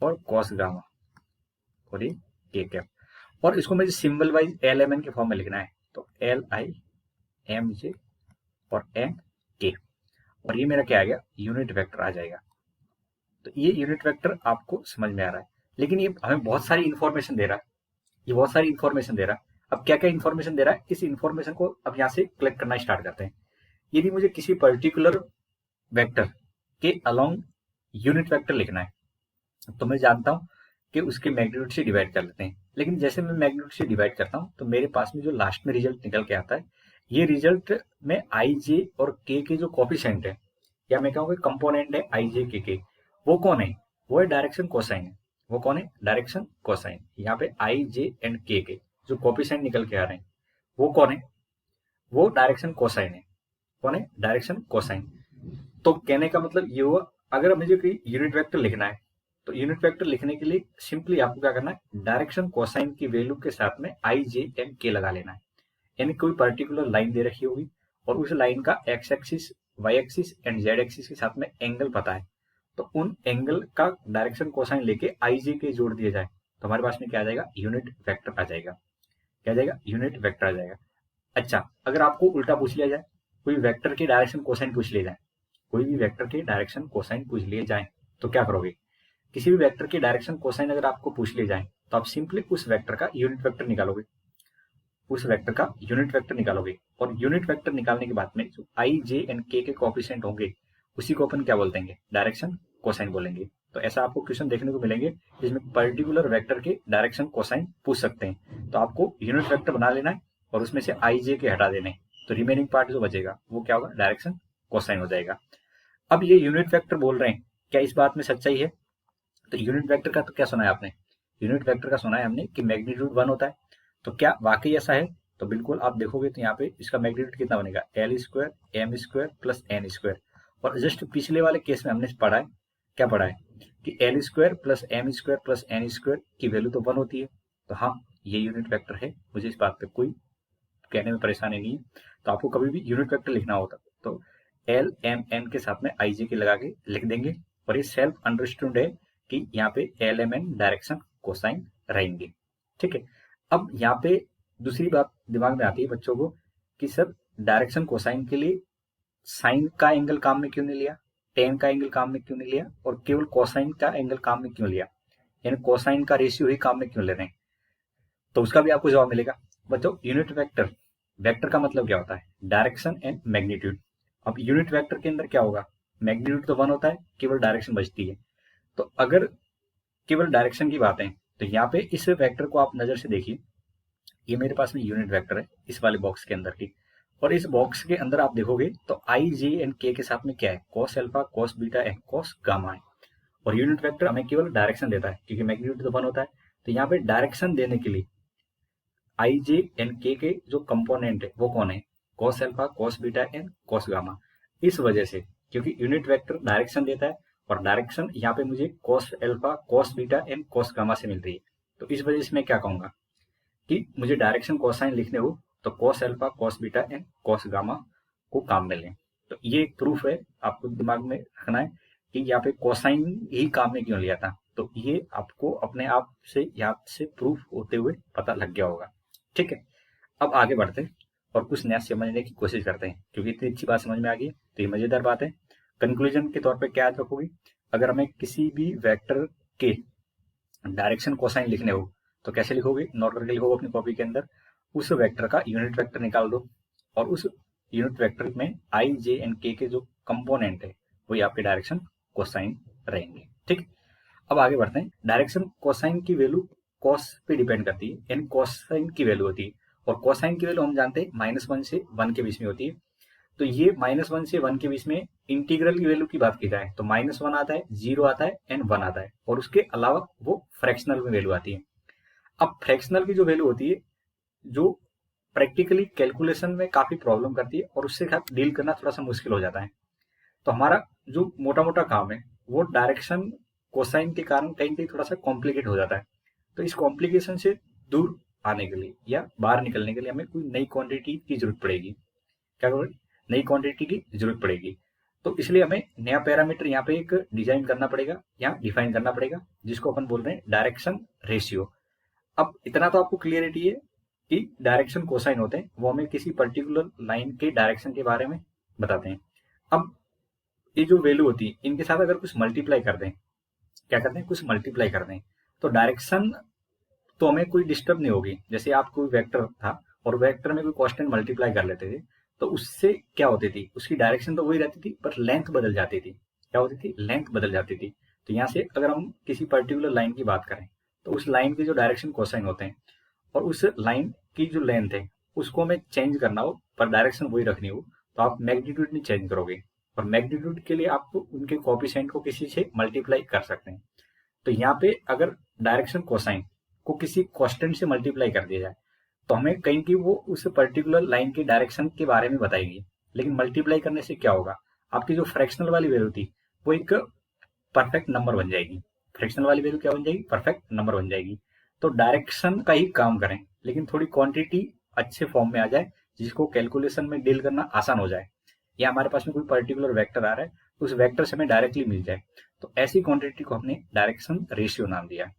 और कॉस गामा और ये के कैप, और इसको मुझे symbol wise l m n के फॉर्म में लिखना है, तो एल आई एम जे और एन के, और ये मेरा क्या आ गया, यूनिट वेक्टर आ जाएगा। तो ये यूनिट वेक्टर आपको समझ में आ रहा है, लेकिन ये हमें बहुत सारी इंफॉर्मेशन दे रहा है, ये बहुत सारी इंफॉर्मेशन दे रहा है। अब क्या क्या इंफॉर्मेशन दे रहा है, इस इंफॉर्मेशन को अब यहाँ से कलेक्ट करना स्टार्ट करते हैं। यदि मुझे किसी पर्टिकुलर वेक्टर के अलोंग यूनिट वेक्टर लिखना है तो मैं जानता हूं कि उसके मैग्नीट्यूड से डिवाइड कर लेते हैं, लेकिन जैसे मैं मैग्नीट्यूड से डिवाइड करता हूं तो मेरे पास में जो लास्ट में रिजल्ट निकल के आता है, ये रिजल्ट में आई जे और के जो कोफिशिएंट है, या मैं कहूँगा कंपोनेंट है आई जे के, वो कौन है, वो है डायरेक्शन कोसाइन है। वो कौन है, डायरेक्शन कोसाइन। यहाँ पे आई जे एंड के जो कोफिशिएंट निकल के आ रहे हैं वो कौन है, वो डायरेक्शन कोसाइन है। कौन है, डायरेक्शन कोसाइन। तो कहने का मतलब ये हुआ, अगर मुझे कोई यूनिट वेक्टर लिखना है तो यूनिट वेक्टर लिखने के लिए सिंपली आपको क्या करना है, डायरेक्शन कोसाइन की वैल्यू के साथ में आई जे एंड के लगा लेना है। यानी कोई पर्टिकुलर लाइन दे रखी होगी और उस लाइन का x axis, y axis and z axis के साथ में एंगल पता है, तो उन एंगल का डायरेक्शन कोसाइन लेके आई जे के जोड़ दिया जाए तो हमारे पास में क्या आ जाएगा, यूनिट वेक्टर आ जाएगा। क्या आ जाएगा, यूनिट वेक्टर आ जाएगा। अच्छा, अगर आपको उल्टा पूछ लिया जाए, कोई वेक्टर के डायरेक्शन कोसाइन पूछ लिया जाए, कोई भी वेक्टर के डायरेक्शन कोसाइन पूछ लिए जाए तो क्या करोगे, किसी भी वेक्टर के डायरेक्शन कोसाइन अगर आपको पूछ लिए जाए तो आप सिंपली उस वेक्टर का यूनिट वेक्टर निकालोगे, उस वेक्टर का यूनिट वेक्टर निकालोगे, और यूनिट वेक्टर निकालने के बाद में जो आई जे एंड के कोएफिशिएंट होंगे उसी को अपन क्या बोलते हैं, डायरेक्शन कोसाइन बोलेंगे। तो ऐसा आपको क्वेश्चन देखने को मिलेंगे जिसमें पर्टिकुलर वेक्टर के डायरेक्शन कोसाइन पूछ सकते हैं। तो आपको यूनिट वेक्टर बना लेना है और उसमें से आई जे के हटा देने, तो रिमेनिंग पार्ट जो बचेगा वो क्या होगा, डायरेक्शन कोसाइन हो जाएगा। अब ये यूनिट वेक्टर बोल रहे हैं, क्या इस बात में सच्चाई है, तो यूनिट वेक्टर का तो क्या सुना है आपने, यूनिट वेक्टर का सुना है हमने कि मैग्नीट्यूड 1 होता है, तो क्या वाकई ऐसा है, तो बिल्कुल आप देखोगे तो यहाँ पे इसका मैग्नीट्यूड कितना बनेगा, l square m square plus n square. और जस्ट पिछले वाले केस में हमने पढ़ा है, क्या पढ़ा है कि l square plus m square plus n square की वैल्यू तो 1 होती है, तो हाँ ये यूनिट वेक्टर है, मुझे इस बात पे कोई कहने में परेशानी नहीं है। तो आपको कभी भी यूनिट वेक्टर लिखना होता तो एल एम एन के साथ में आई जे के लगा के लिख देंगे, और ये सेल्फ अंडरस्टूड है कि यहाँ पे l m n direction cosine रहेंगे। ठीक है, अब यहाँ पे दूसरी बात दिमाग में आती है बच्चों को कि सर डायरेक्शन कोसाइन के लिए साइन का एंगल काम में क्यों नहीं लिया, टेन का एंगल काम में क्यों नहीं लिया, और केवल कोसाइन का एंगल काम में क्यों लिया, यानी कोसाइन का रेशियो ही काम में क्यों ले रहे हैं, तो उसका भी आपको जवाब मिलेगा। बच्चों यूनिट वेक्टर, वेक्टर का मतलब क्या होता है, डायरेक्शन एंड मैग्नीट्यूड। अब यूनिट वेक्टर के अंदर क्या होगा, मैग्नीट्यूड तो 1 होता है, केवल डायरेक्शन बचती है। तो अगर केवल डायरेक्शन की बात है तो यहाँ पे इस वेक्टर को आप नजर से देखिए, ये मेरे पास में यूनिट वेक्टर है इस वाले बॉक्स के अंदर की, और इस बॉक्स के अंदर आप देखोगे तो आई जे एंड के साथ में क्या है, cos alpha cos beta and cos gamma है, और यूनिट वेक्टर हमें केवल डायरेक्शन देता है क्योंकि मैग्नीट्यूड तो 1 होता है। तो यहाँ पे डायरेक्शन देने के लिए आई जे एंड के जो कंपोनेंट है वो कौन है, cos alpha cos beta and cos gamma. इस वजह से क्योंकि यूनिट वेक्टर डायरेक्शन देता है और डायरेक्शन यहाँ पे मुझे cos alpha cos beta and cos gamma से मिल रही है, तो इस वजह से मैं क्या कहूंगा कि मुझे डायरेक्शन कोसाइन लिखने हो तो cos alpha cos beta and cos gamma को काम में लें। तो ये एक प्रूफ है, आपको दिमाग में रखना है कि यहाँ पे कोसाइन ही काम में क्यों लिया था। तो ये आपको अपने आप से याद से प्रूफ होते हुए पता लग गया होगा। ठीक है, अब आगे बढ़ते हैं और कुछ नया समझने की कोशिश करते हैं, क्योंकि इतनी अच्छी बात समझ में आ गई तो ये मजेदार बात है। कंक्लूजन के तौर पे क्या याद रखोगे, अगर हमें किसी भी वेक्टर के डायरेक्शन कोसाइन लिखने हो तो कैसे लिखोगे, नोट करके लिखोगे अपनी कॉपी के अंदर, उस वेक्टर का यूनिट वेक्टर निकाल दो और उस यूनिट वेक्टर में आई जे एंड के जो कंपोनेंट है वही आपके डायरेक्शन कोसाइन रहेंगे। ठीक, अब आगे बढ़ते हैं। डायरेक्शन कोसाइन की वैल्यू कॉस पे डिपेंड करती है, यानी कोसाइन की वैल्यू होती है, और कोसाइन की वैल्यू हम जानते हैं -1 से 1 के बीच में होती है। तो ये -1 से 1 के बीच में इंटीग्रल की वैल्यू की बात की जाए तो -1 आता है, 0 आता है एंड 1 आता है, और उसके अलावा वो फ्रैक्शनल में वैल्यू आती है। अब फ्रैक्शनल की जो वैल्यू होती है, जो प्रैक्टिकली कैलकुलेशन में काफी प्रॉब्लम करती है और उससे साथ डील करना थोड़ा सा मुश्किल हो जाता है। तो हमारा जो मोटा मोटा काम है वो डायरेक्शन कोसाइन के कारण कहीं कहीं थोड़ा सा कॉम्प्लिकेट हो जाता है। तो इस कॉम्प्लिकेशन से दूर आने के लिए या बाहर निकलने के लिए हमें कोई नई क्वांटिटी की जरूरत पड़ेगी। क्या करोगे, नई क्वांटिटी की जरूरत पड़ेगी। तो इसलिए हमें नया पैरामीटर यहाँ पे एक डिजाइन करना पड़ेगा, यहाँ डिफाइन करना पड़ेगा, जिसको अपन बोल रहे हैं डायरेक्शन रेशियो। अब इतना तो आपको क्लियरिटी है कि डायरेक्शन कोसाइन होते हैं, वो हमें किसी पर्टिकुलर लाइन के डायरेक्शन के बारे में बताते हैं। अब ये जो वैल्यू होती है इनके साथ अगर कुछ मल्टीप्लाई कर दें, क्या करते हैं, कुछ मल्टीप्लाई कर दें, तो डायरेक्शन तो हमें कोई डिस्टर्ब नहीं होगी। जैसे आप कोई वेक्टर था और वेक्टर में कोई कांस्टेंट मल्टीप्लाई कर लेते थे तो उससे क्या होती थी, उसकी डायरेक्शन तो वही रहती थी पर लेंथ बदल जाती थी। क्या होती थी, लेंथ बदल जाती थी। तो यहाँ से अगर हम किसी पर्टिकुलर लाइन की बात करें तो उस लाइन के जो डायरेक्शन कोसाइन होते हैं और उस लाइन की जो लेंथ है उसको हमें चेंज करना हो पर डायरेक्शन वही रखनी हो तो आप मैग्नीट्यूड नहीं चेंज करोगे, और मैग्नीट्यूड के लिए आप उनके कोएफिशिएंट को किसी से मल्टीप्लाई कर सकते हैं। तो यहाँ पे अगर डायरेक्शन कोसाइन को किसी कांस्टेंट से मल्टीप्लाई कर दिया जाए तो हमें कहीं की वो उस पर्टिकुलर लाइन की डायरेक्शन के बारे में बताएगी। लेकिन मल्टीप्लाई करने से क्या होगा, आपकी जो फ्रैक्शनल वाली वैल्यू थी वो एक परफेक्ट नंबर बन जाएगी। फ्रैक्शनल वाली वैल्यू क्या बन जाएगी, परफेक्ट नंबर बन जाएगी। तो डायरेक्शन का ही काम करें लेकिन थोड़ी क्वांटिटी अच्छे फॉर्म में आ जाए जिसको कैलकुलेशन में डील करना आसान हो जाए, या हमारे पास में कोई पर्टिकुलर वेक्टर आ रहा है उस वेक्टर से हमें डायरेक्टली मिल जाए, तो ऐसी क्वांटिटी को हमने डायरेक्शन रेशियो नाम दिया।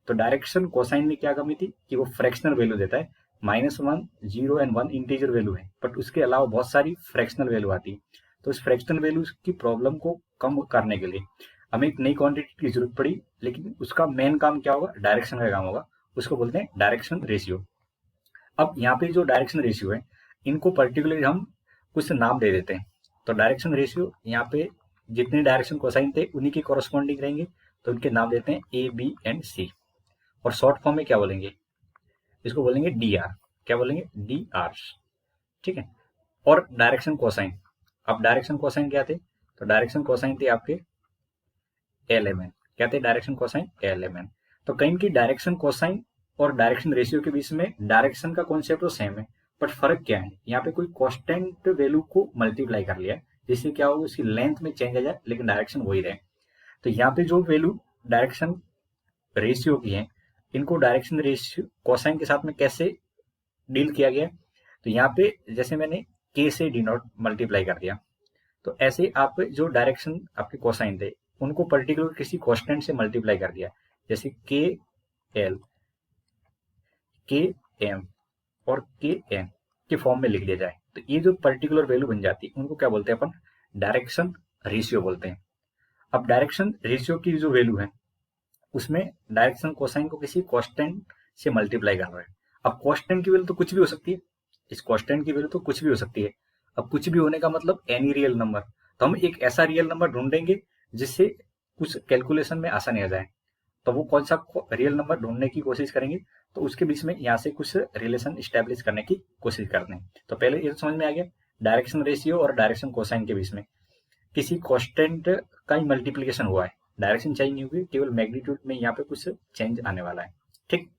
तो डायरेक्शन कोसाइन में क्या कमी थी कि वो फ्रैक्शनल वैल्यू देता है, -1, 0 एंड 1 इंटीजर वैल्यू है, बट उसके अलावा बहुत सारी फ्रैक्शनल वैल्यू आती है। तो इस फ्रैक्शनल वैल्यू की प्रॉब्लम को कम करने के लिए हमें एक नई क्वांटिटी की जरूरत पड़ी, लेकिन उसका मेन काम क्या होगा, डायरेक्शन का काम होगा, उसको बोलते हैं डायरेक्शन रेशियो। अब यहाँ पे जो डायरेक्शन रेशियो है इनको पर्टिकुलरली हम कुछ नाम दे देते हैं। तो डायरेक्शन रेशियो यहाँ पे जितने डायरेक्शन कोसाइन थे उन्हीं के कॉरस्पॉन्डिंग रहेंगे, तो उनके नाम देते हैं ए, बी एंड सी। और शॉर्ट फॉर्म में क्या बोलेंगे, इसको बोलेंगे डी आर। क्या बोलेंगे, डी आर। ठीक है, और डायरेक्शन कोसाइन, अब डायरेक्शन कोसाइन क्या थे, तो डायरेक्शन कोसाइन थे आपके एल एम एन। क्या थे, direction cosine l m n. तो कहीं की डायरेक्शन कोसाइन और डायरेक्शन रेशियो के बीच में डायरेक्शन का कॉन्सेप्ट तो सेम है, बट फर्क क्या है, यहाँ पे कोई कांस्टेंट वैल्यू को मल्टीप्लाई कर लिया जिससे क्या होगा, उसकी लेंथ में चेंज आ जाए लेकिन डायरेक्शन वही रहे। तो यहाँ पे जो वैल्यू डायरेक्शन रेशियो की है इनको डायरेक्शन रेशियो कोसाइन के साथ में कैसे डील किया गया, तो यहाँ पे जैसे मैंने के से डिनोट मल्टीप्लाई कर दिया, तो ऐसे आप जो डायरेक्शन आपके कोसाइन थे उनको पर्टिकुलर किसी कांस्टेंट से मल्टीप्लाई कर दिया, जैसे के एल, के एम और के एन के फॉर्म में लिख दिया जाए, तो ये जो पर्टिकुलर वैल्यू बन जाती है उनको क्या बोलते हैं अपन, डायरेक्शन रेशियो बोलते हैं। अब डायरेक्शन रेशियो की जो वैल्यू है उसमें डायरेक्शन कोसाइन को किसी कांस्टेंट से मल्टीप्लाई कर रहा है। अब कांस्टेंट की वैल्यू तो कुछ भी हो सकती है, इस कांस्टेंट की वैल्यू तो कुछ भी हो सकती है। अब कुछ भी होने का मतलब एनी रियल नंबर, तो हम एक ऐसा रियल नंबर ढूंढेंगे जिससे कुछ कैलकुलेशन में आसानी आ जाए। तो वो कौन सा रियल नंबर ढूंढने की कोशिश करेंगे, तो उसके बीच में यहाँ से कुछ रिलेशन स्टैब्लिश करने की कोशिश करते हैं। तो पहले ये तो समझ में आ गया, डायरेक्शन रेशियो और डायरेक्शन कोसाइन के बीच में किसी कांस्टेंट का ही मल्टीप्लीकेशन हुआ है, डायरेक्शन चेंज नहीं हुई, केवल मैग्नीट्यूड में यहाँ पे कुछ चेंज आने वाला है। ठीक,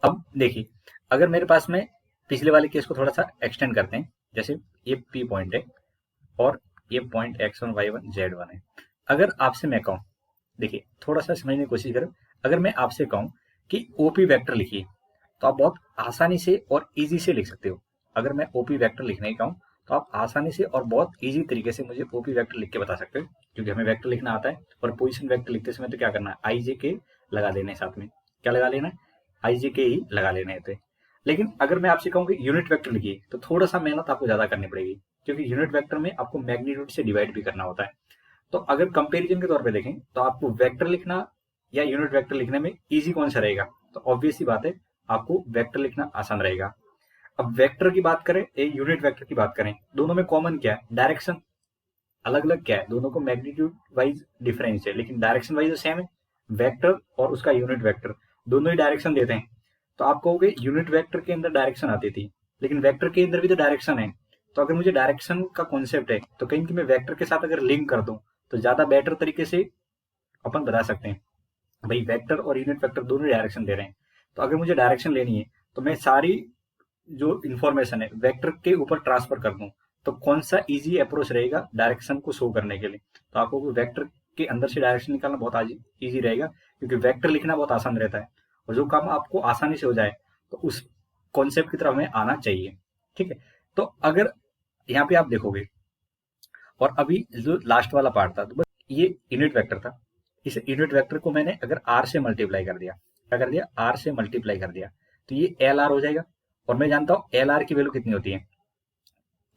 अब देखिए, अगर मेरे पास में पिछले वाले केस को थोड़ा सा एक्सटेंड करते हैं, जैसे ये पी पॉइंट है और ये पॉइंट x1 y1 z1 है। अगर आपसे मैं कहूं, देखिए थोड़ा सा समझने की कोशिश करो, अगर मैं आपसे कहूं कि ओपी वेक्टर लिखिए तो आप बहुत आसानी से और इजी से लिख सकते हो। अगर मैं ओपी वेक्टर लिखने का हूँ तो आप आसानी से और बहुत इजी तरीके से मुझे ओपी वेक्टर लिख के बता सकते हो, क्योंकि हमें वेक्टर लिखना आता है। और पोजीशन वेक्टर लिखते समय तो क्या करना है, आई जे के लगा देना है, साथ में क्या लगा लेना है, आई जे के ही लगा लेने थे। लेकिन अगर मैं आपसे कहूँ कि यूनिट वेक्टर लिखिए तो थोड़ा सा मेहनत आपको ज्यादा करनी पड़ेगी, क्योंकि यूनिट वेक्टर में आपको मैग्नीट्यूड से डिवाइड भी करना होता है। तो अगर कंपैरिजन के तौर पे देखें तो आपको वेक्टर लिखना या यूनिट वेक्टर लिखने में इजी कौन सा रहेगा, तो ऑब्वियस सी बात है आपको वेक्टर लिखना आसान रहेगा। अब वेक्टर की बात करें, एक यूनिट वेक्टर की बात करें, दोनों में कॉमन क्या है, डायरेक्शन। अलग अलग क्या है, दोनों को मैग्नीट्यूड वाइज डिफरेंस है, लेकिन डायरेक्शन वाइज तो सेम है। वेक्टर और उसका यूनिट वेक्टर दोनों ही डायरेक्शन देते हैं। तो आप कहोगे यूनिट वेक्टर के अंदर डायरेक्शन आती थी, लेकिन वेक्टर के अंदर भी तो डायरेक्शन है। तो अगर मुझे डायरेक्शन का कॉन्सेप्ट है तो कहीं कि मैं वेक्टर के साथ अगर लिंक कर दूं तो ज्यादा बेटर तरीके से अपन बता सकते हैं भाई वेक्टर और यूनिट वेक्टर दोनों डायरेक्शन दे रहे हैं। तो अगर मुझे डायरेक्शन लेनी है तो मैं सारी जो इन्फॉर्मेशन है वेक्टर के ऊपर ट्रांसफर कर दूं, तो कौन सा इजी अप्रोच रहेगा डायरेक्शन को शो करने के लिए, तो आपको वेक्टर के अंदर से डायरेक्शन निकालना बहुत इजी रहेगा, क्योंकि वेक्टर लिखना बहुत आसान रहता है और जो काम आपको आसानी से हो जाए तो उस कॉन्सेप्ट की तरफ हमें आना चाहिए। ठीक है, तो अगर यहाँ पे आप देखोगे, और अभी जो लास्ट वाला पार्ट था तो बस ये यूनिट वेक्टर था। इस यूनिट वेक्टर को मैंने अगर आर से मल्टीप्लाई कर दिया, क्या कर दिया, आर से मल्टीप्लाई कर दिया, तो ये एल आर हो जाएगा। और मैं जानता हूं एल आर की वैल्यू कितनी होती है।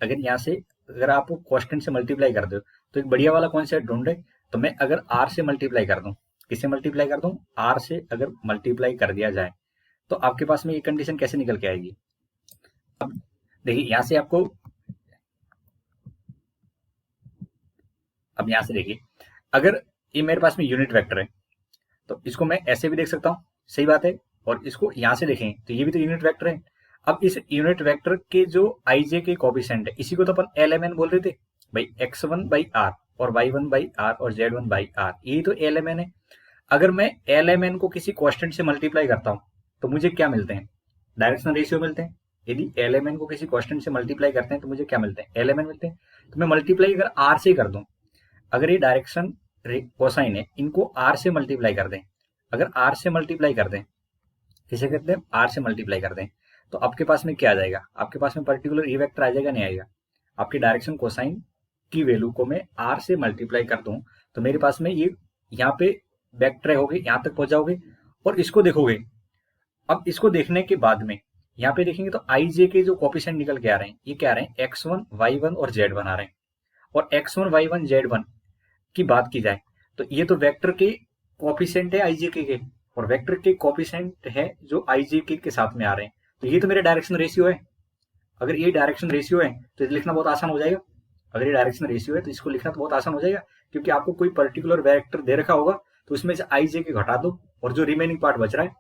अगर यहाँ से अगर आप कॉन्स्टेंट से मल्टीप्लाई कर दो तो एक बढ़िया वाला कॉन्सेप्ट ढूंढे, तो मैं अगर आर से मल्टीप्लाई कर दूं, किससे मल्टीप्लाई कर दूं, आर से अगर मल्टीप्लाई कर दिया जाए तो आपके पास में ये कंडीशन कैसे निकल के आएगी। अब देखिए यहाँ से आपको, अब यहाँ से देखिए अगर ये मेरे पास में यूनिट वेक्टर है तो इसको मैं ऐसे भी देख सकता हूँ, सही बात है। और इसको यहाँ से देखें तो ये भी तो यूनिट वेक्टर है। अब इस यूनिट वेक्टर के जो आई जे के कोफिशिएंट है इसी को तो अपन एल एम एन बोल रहे थे भाई, एक्स वन बाई आर और वाई वन बाई आर और जेड वन बाई आर, यही तो एल एम एन है। अगर मैं एल एम एन को किसी कॉन्स्टेंट से मल्टीप्लाई करता हूँ तो मुझे क्या मिलते हैं, डायरेक्शनल रेशियो मिलते हैं। यदि एल एम एन को किसी कॉन्स्टेंट से मल्टीप्लाई करते हैं तो मुझे क्या मिलते हैं, एल एम एन मिलते हैं। तो मैं मल्टीप्लाई अगर आर से कर दूं, अगर ये डायरेक्शन कोसाइन है इनको आर से मल्टीप्लाई कर दें, अगर आर से मल्टीप्लाई कर दें, किसे करते हैं, आर से मल्टीप्लाई कर दें, तो आपके पास में क्या आ जाएगा, आपके पास में पर्टिकुलर ये वेक्टर आ जाएगा, नहीं आएगा। आपकी डायरेक्शन कोसाइन की वैल्यू को मैं आर से मल्टीप्लाई कर दूं तो मेरे पास में ये यहाँ पे वेक्टर हो गए, यहाँ तक पहुंच जाओगे और इसको देखोगे। अब इसको देखने के बाद में यहाँ पे देखेंगे तो आई जे के जो कोफिशिएंट निकल के आ रहे हैं ये क्या आ रहे हैं, एक्स वन वाई वन और जेड वन आ रहे हैं। और x one y one z one की बात की जाए तो ये तो वेक्टर के कोफिशिएंट है आईजेके के, और वेक्टर के कोफिशिएंट है जो आईजेके के साथ में आ रहे हैं, तो ये तो मेरा डायरेक्शन रेशियो है। अगर ये डायरेक्शन रेशियो है तो इसे लिखना बहुत आसान हो जाएगा। अगर ये डायरेक्शन रेशियो है तो इसको लिखना तो बहुत आसान हो जाएगा, क्योंकि आपको कोई पर्टिकुलर वेक्टर दे रखा होगा तो उसमें से आईजेके घटा दो और जो रिमेनिंग पार्ट बच रहा है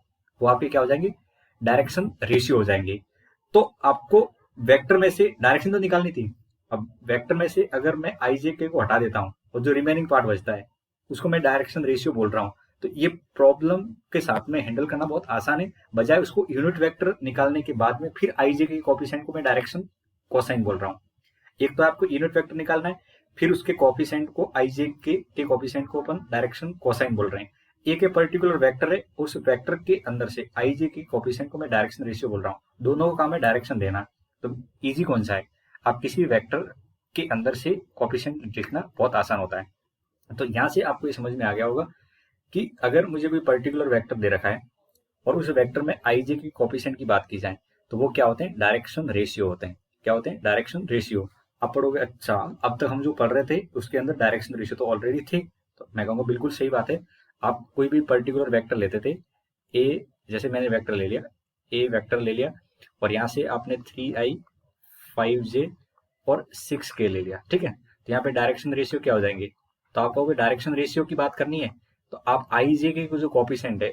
वो आपके क्या हो जाएंगे, डायरेक्शन रेशियो हो जाएंगे। तो आपको वेक्टर में से डायरेक्शन तो निकालनी थी। अब वेक्टर में से अगर मैं आईजेके को हटा देता हूँ और जो रिमेनिंग पार्ट बचता है उसको मैं डायरेक्शन रेशियो बोल रहा हूँ, तो ये प्रॉब्लम के साथ में हैंडल करना बहुत आसान है, बजाय उसको यूनिट वेक्टर निकालने के बाद में फिर आईजेके के कोफिशिएंट को मैं डायरेक्शन कोसाइन बोल रहा हूँ। एक तो आपको यूनिट वेक्टर निकालना है, फिर उसके कोफिशिएंट को आईजेके के कोफिशिएंट को अपन डायरेक्शन कोसाइन बोल रहे हैं। एक पर्टिकुलर वेक्टर है, उस वेक्टर के अंदर से आईजे के कोफिशिएंट को मैं डायरेक्शन रेशियो बोल रहा हूँ। दोनों का काम है डायरेक्शन देना, तो इजी कौन सा है, आप किसी वेक्टर के अंदर से कोफिशिएंट लिखना बहुत आसान होता है। तो यहाँ से आपको ये समझ में आ गया होगा कि अगर मुझे कोई पर्टिकुलर वेक्टर दे रखा है और उस वेक्टर में आईजे की कोफिशिएंट की बात की जाए तो वो क्या होते हैं, डायरेक्शन रेशियो होते हैं। क्या होते हैं, डायरेक्शन रेशियो। आप पढ़ोगे अच्छा अब तक हम जो पढ़ रहे थे उसके अंदर डायरेक्शन रेशियो तो ऑलरेडी थे, तो मैं कहूँगा बिल्कुल सही बात है। आप कोई भी पर्टिकुलर वेक्टर लेते थे, ए जैसे मैंने वेक्टर ले लिया, ए वेक्टर ले लिया और यहाँ से आपने 3i 5j और 6k ले लिया, ठीक है। तो यहाँ पे डायरेक्शन रेशियो क्या हो जाएंगे, तो आप कहोगे डायरेक्शन रेशियो की बात करनी है तो आप आई जे के जो कोफिशिएंट है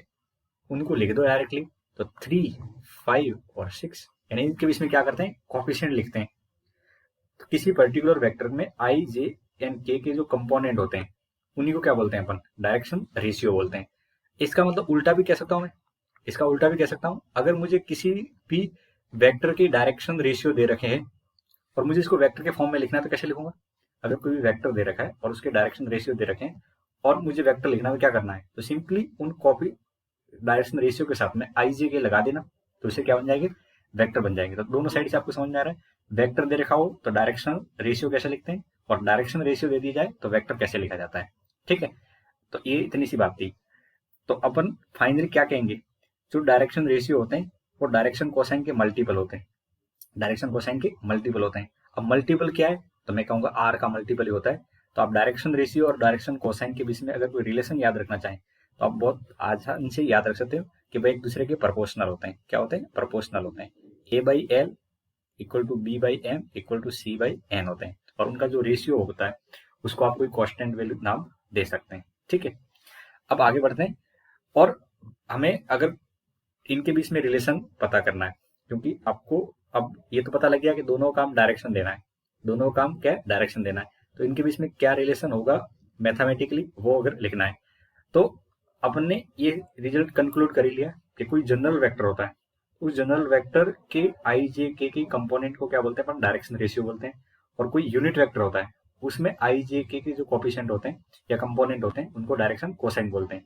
उनको लिख दो डायरेक्टली। तो 3, 5 और 6 यानी इनके बीच में क्या करते हैं, कोफिशिएंट लिखते हैं। तो किसी पर्टिकुलर वेक्टर में आई जे एंड के जो कंपोनेंट होते हैं उन्हीं को क्या बोलते हैं अपन, डायरेक्शन रेशियो बोलते हैं। इसका मतलब उल्टा भी कह सकता हूं मैं, इसका उल्टा भी कह सकता हूं। अगर मुझे किसी भी वेक्टर के डायरेक्शन रेशियो दे रखे हैं और मुझे इसको वेक्टर के फॉर्म में लिखना है तो कैसे लिखूंगा, अगर कोई भी वेक्टर दे रखा है और उसके डायरेक्शन रेशियो दे रखे हैं और मुझे वेक्टर लिखना है तो क्या करना है, तो सिंपली उन कॉपी डायरेक्शन रेशियो के साथ में आई जे के लगा देना, तो इसे क्या बन जाएंगे, वेक्टर बन जाएंगे। तो दोनों साइड से आपको समझ में आ रहा है, वेक्टर दे रखा हो तो डायरेक्शन रेशियो कैसे लिखते हैं, और डायरेक्शन रेशियो दे दी जाए तो वेक्टर कैसे लिखा जाता है। ठीक है, तो ये इतनी सी बात थी। तो अपन फाइनली क्या कहेंगे, जो डायरेक्शन रेशियो होते हैं वो डायरेक्शन कोसाइन के मल्टीपल होते हैं, डायरेक्शन कोसाइन के मल्टीपल होते हैं। अब मल्टीपल क्या है, तो मैं कहूंगा आर का मल्टीपल ही होता है। तो आप डायरेक्शन रेशियो और डायरेक्शन कोसाइन के बीच में अगर कोई रिलेशन याद रखना चाहें तो आप बहुत आसान से याद रख सकते हो कि भाई एक दूसरे के प्रोपोर्शनल होते हैं। क्या होते हैं, प्रोपोर्शनल होते हैं। A by L equal to B by M equal to C by N होते हैं, और उनका जो रेशियो होता है उसको आप कोई कांस्टेंट वैल्यू नाम दे सकते हैं। ठीक है, अब आगे बढ़ते हैं, और हमें अगर इनके बीच में रिलेशन पता करना है, क्योंकि आपको अब ये तो पता लग गया कि दोनों काम डायरेक्शन देना है, दोनों काम क्या डायरेक्शन देना है, तो इनके बीच में क्या रिलेशन होगा मैथमेटिकली वो अगर लिखना है, तो अपन ने ये रिजल्ट कंक्लूड कर ही लिया कि कोई जनरल वेक्टर होता है, उस जनरल वेक्टर के आई जे के कंपोनेंट को क्या बोलते हैं, अपन डायरेक्शन रेशियो बोलते हैं। और कोई यूनिट वेक्टर होता है, उसमें आई जे के जो कोफिशिएंट होते हैं या कंपोनेंट होते हैं उनको डायरेक्शन कोसाइन बोलते हैं।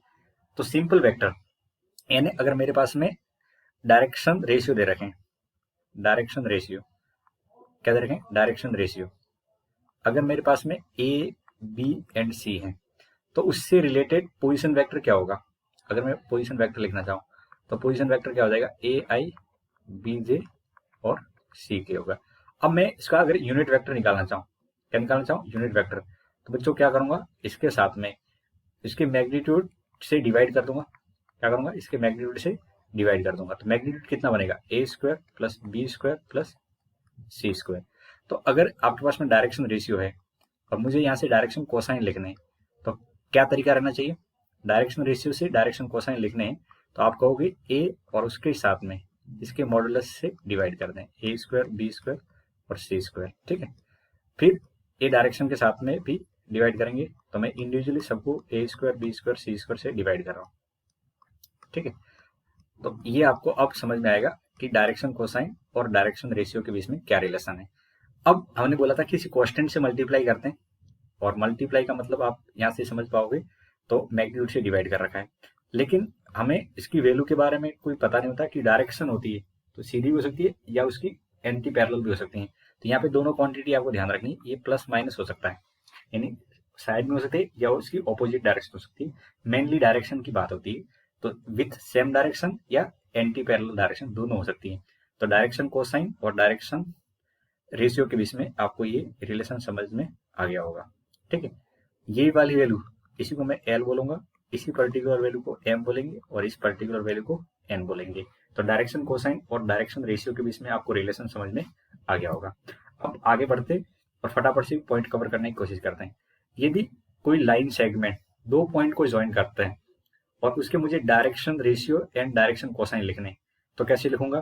तो सिंपल वेक्टर यानी अगर मेरे पास में डायरेक्शन रेशियो दे रखे हैं, डायरेक्शन रेशियो क्या दे रखे हैं, डायरेक्शन रेशियो, अगर मेरे पास में ए बी एंड सी है तो उससे रिलेटेड पोजीशन वेक्टर क्या होगा। अगर मैं पोजीशन वेक्टर लिखना चाहूँ तो पोजीशन वेक्टर क्या हो जाएगा, ए आई बी जे और सी के होगा। अब मैं इसका अगर यूनिट वेक्टर निकालना चाहूँ, क्या निकालना चाहूँ, यूनिट वेक्टर, तो बच्चों क्या करूंगा, इसके साथ में इसके मैग्नीट्यूड से डिवाइड कर दूंगा। क्या करूंगा, इसके मैग्नीट्यूड से डिवाइड कर दूंगा, तो मैग्नीट्यूड कितना बनेगा, A square plus B square plus C square. तो अगर आपके पास में डायरेक्शन रेशियो है और मुझे यहाँ से डायरेक्शन कोसाइन लिखने हैं तो क्या तरीका रहना चाहिए, डायरेक्शन रेशियो से डायरेक्शन कोसाइन लिखने हैं तो आप कहोगे ए और उसके साथ में इसके मॉडुलस से डिवाइड कर दें, ए स्क्वायर बी स्क्वायर और सी स्क्वायर। ठीक है, फिर ए डायरेक्शन के साथ में भी डिवाइड करेंगे तो मैं इंडिविजुअली सबको ए स्क्वायर बी स्क्वायर सी स्क्वायर से डिवाइड कर रहा हूँ। ठीक है, तो ये आपको अब समझ में आएगा कि डायरेक्शन कोसाइन और डायरेक्शन रेशियो के बीच में क्या रिलेशन है। अब हमने बोला था किसी कांस्टेंट से मल्टीप्लाई करते हैं, और मल्टीप्लाई का मतलब आप यहाँ से समझ पाओगे तो मैग्नीट्यूड से डिवाइड कर रखा है, लेकिन हमें इसकी वैल्यू के बारे में कोई पता नहीं होता कि डायरेक्शन होती है तो सीधी भी हो सकती है या उसकी एंटी पैरेलल भी हो सकती है। तो यहाँ पे दोनों क्वांटिटी आपको ध्यान रखनी है, ये प्लस माइनस हो सकता है, यानी साइड में हो सकती है या उसकी ऑपोजिट डायरेक्शन हो सकती है। मेनली डायरेक्शन की बात होती है, तो विथ सेम डायरेक्शन या एंटी पैरेलल डायरेक्शन दोनों हो सकती है। तो डायरेक्शन कोसाइन और डायरेक्शन रेशियो के बीच में आपको ये रिलेशन समझ में आ गया होगा। ठीक है, यही वाली वैल्यू इसी को मैं एल बोलूंगा, इसी पर्टिकुलर वैल्यू को एम बोलेंगे और इस पर्टिकुलर वैल्यू को एन बोलेंगे। तो डायरेक्शन कोसाइन और डायरेक्शन रेशियो के बीच में आपको रिलेशन समझ में आ गया होगा। अब आगे बढ़ते और फटाफट से पॉइंट कवर करने की कोशिश करते हैं। यदि कोई लाइन सेगमेंट दो पॉइंट को ज्वाइन करते हैं और उसके मुझे direction ratio and direction cosine लिखने, तो कैसे लिखूंगा,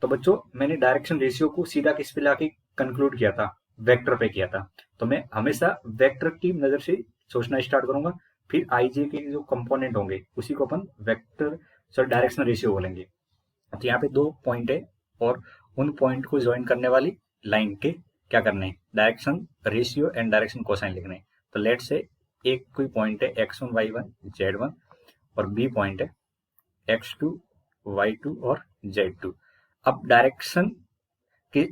तो बच्चों मैंने डायरेक्शन रेशियो को सीधा किस पे लाके कंक्लूड किया था, वेक्टर पे किया था। तो मैं हमेशा वेक्टर की नजर से सोचना स्टार्ट करूंगा, फिर आईजे के जो कंपोनेंट होंगे उसी को अपन वेक्टर सॉरी डायरेक्शन रेशियो बोलेंगे। तो यहाँ पे दो पॉइंट है और उन पॉइंट को ज्वाइन करने वाली लाइन के क्या करने हैं, direction ratio and direction cosine लिखने हैं। तो लेट से एक कोई पॉइंट है x1 y1 z1 और बी पॉइंट है x2 y2 और z2। अब डायरेक्शन के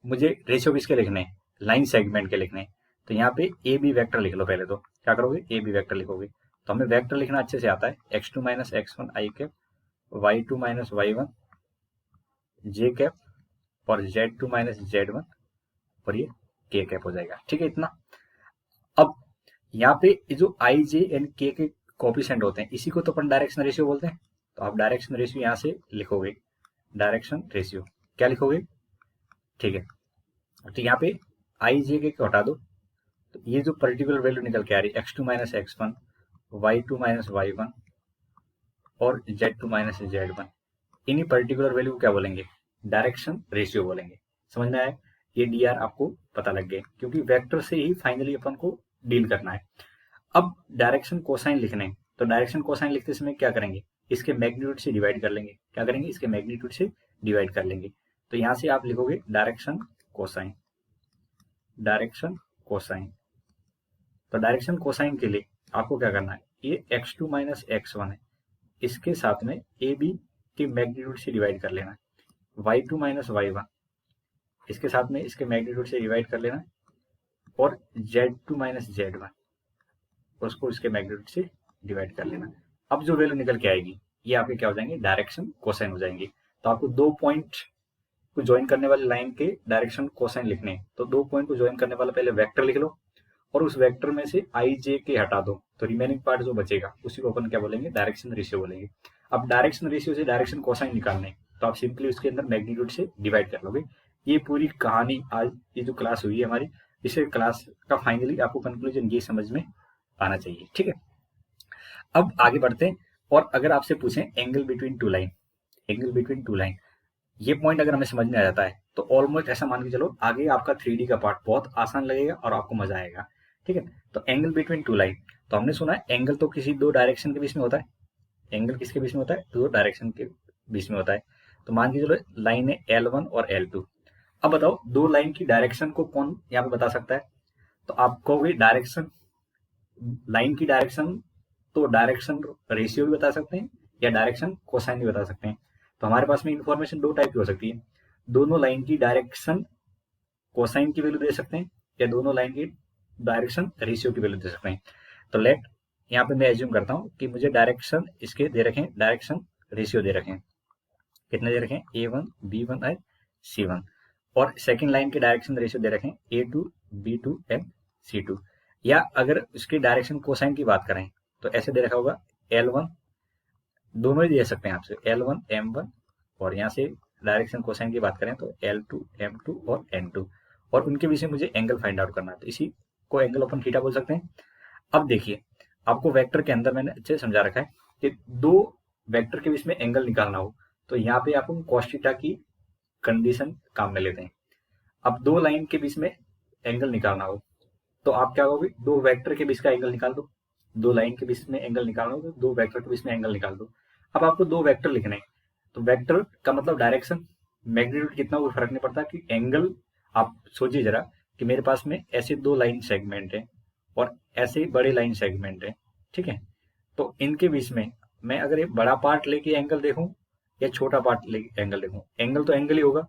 मुझे रेशियो किसके लिखने हैं, लाइन सेगमेंट के लिखने हैं। तो यहाँ पे ए बी वैक्टर लिख लो, पहले तो क्या करोगे, ए बी वैक्टर लिखोगे। तो हमें वैक्टर लिखना अच्छे से आता है, x2 माइनस x1 आई कैप, y2 माइनस y1 जे कैप और z2 माइनस z1 और ये के कैप हो जाएगा। ठीक है, इतना। अब यहाँ पे जो आई जे एंड के कोफिशिएंट होते हैं इसी को तो अपन डायरेक्शन रेशियो बोलते हैं। तो आप डायरेक्शन रेशियो यहाँ से लिखोगे, डायरेक्शन रेशियो क्या लिखोगे, ठीक है। तो यहाँ पे आई जे के हटा दो, तो ये जो पर्टिकुलर वैल्यू निकल के आ रही है x2 minus x1 y2 minus y1 और z2 माइनस z1, इन्हीं पर्टिकुलर वैल्यू को क्या बोलेंगे, डायरेक्शन रेशियो बोलेंगे। समझ में आया, ये डी आर आपको पता लग गए, क्योंकि वेक्टर से ही फाइनली अपन को डील करना है। अब डायरेक्शन कोसाइन लिखने, तो डायरेक्शन कोसाइन लिखते समय क्या करेंगे, इसके मैग्नीट्यूड से डिवाइड कर लेंगे। क्या करेंगे, इसके मैग्नीट्यूड से डिवाइड कर लेंगे। तो यहां से आप लिखोगे डायरेक्शन कोसाइन, डायरेक्शन कोसाइन। तो डायरेक्शन कोसाइन के लिए आपको क्या करना है, ये x2 माइनस x1 है, इसके साथ में ए बी के मैग्नीट्यूड से डिवाइड कर लेना है। y2 माइनस y1 इसके साथ में इसके मैग्नीट्यूड से डिवाइड कर लेना, और z2 माइनस z1 उसको इसके मैग्नीट्यूड से डिवाइड कर लेना। अब जो वैल्यू निकल के आएगी ये आपके क्या हो जाएंगे, डायरेक्शन कोसाइन हो जाएंगे। तो आपको दो पॉइंट को ज्वाइन करने वाले लाइन के डायरेक्शन कोसाइन लिखने हैं, तो दो पॉइंट को ज्वाइन करने वाला पहले वेक्टर लिख लो, और उस वेक्टर में से आई जे के हटा दो, तो रिमेनिंग पार्ट जो बचेगा उसी को अपन क्या बोलेंगे, डायरेक्शन रेशियो बोलेंगे। अब डायरेक्शन रेशियो से डायरेक्शन कोसाइन निकालने, तो आप सिंपली उसके अंदर मैग्नीट्यूड से डिवाइड कर लोगे। ये पूरी कहानी आज ये जो क्लास हुई है हमारी, इसे क्लास का फाइनली आपको कंक्लूजन ये समझ में आना चाहिए। ठीक है, अब आगे बढ़ते हैं। और अगर आपसे पूछें angle between two line, angle between two line, ये पॉइंट अगर हमें समझ में आ जाता है तो ऑलमोस्ट ऐसा मान के चलो आगे आपका 3D का पार्ट बहुत आसान लगेगा और आपको मजा आएगा। ठीक है, तो एंगल बिटवीन टू लाइन, तो हमने सुना है एंगल तो किसी दो डायरेक्शन के बीच में होता है। एंगल किसके बीच में होता है, दो डायरेक्शन के बीच में होता है। तो मान के चलो लाइन है L1 और L2। अब बताओ दो लाइन की डायरेक्शन को कौन यहाँ पे बता सकता है, तो आप कहोगे डायरेक्शन, लाइन की डायरेक्शन तो डायरेक्शन रेशियो भी बता सकते हैं या डायरेक्शन कोसाइन भी बता सकते हैं। तो हमारे पास में इंफॉर्मेशन दो टाइप की हो सकती है, दोनों लाइन की डायरेक्शन कोसाइन की वैल्यू दे सकते हैं या दोनों लाइन की डायरेक्शन रेशियो की वैल्यू दे सकते हैं। तो लेट यहाँ पे मैं एज्यूम करता हूँ कि मुझे डायरेक्शन इसके दे रखे हैं, डायरेक्शन रेशियो दे रखे हैं, कितने दे रखे हैं, A1 B1 और C1, और सेकंड लाइन के डायरेक्शन रेशियो दे रखे हैं A2 B2 एंड C2। या अगर इसके डायरेक्शन कोसाइन की बात करें तो ऐसे दे रखा होगा L1, दोनों ही दे सकते हैं आपसे L1 M1, और यहाँ से डायरेक्शन कोसाइन की बात करें तो L2 M2 और N2, और उनके बीच में मुझे एंगल फाइंड आउट करना है, तो इसी को एंगल अपन थीटा बोल सकते हैं। अब देखिए आपको वेक्टर के अंदर मैंने अच्छे समझा रखा है कि दो वेक्टर के बीच में एंगल निकालना हो तो यहाँ पे आपको cos थीटा की कंडीशन काम में लेते हैं। अब दो लाइन के बीच में एंगल निकालना हो तो आप क्या करोगे, दो वेक्टर के बीच का एंगल निकाल दो, दो लाइन के बीच में एंगल निकालना हो तो दो वेक्टर के बीच में एंगल निकाल दो। अब आपको दो वेक्टर लिखने हैं, तो वेक्टर का मतलब डायरेक्शन, मैग्नीट्यूड कितना वो फर्क नहीं पड़ता कि एंगल। आप सोचिए जरा कि मेरे पास में ऐसे दो लाइन सेगमेंट है और ऐसे बड़े लाइन सेगमेंट है, ठीक है, तो इनके बीच में मैं अगर एक बड़ा पार्ट लेके एंगल देखूं या छोटा पार्ट लेके एंगल देखूं, एंगल तो एंगल ही होगा।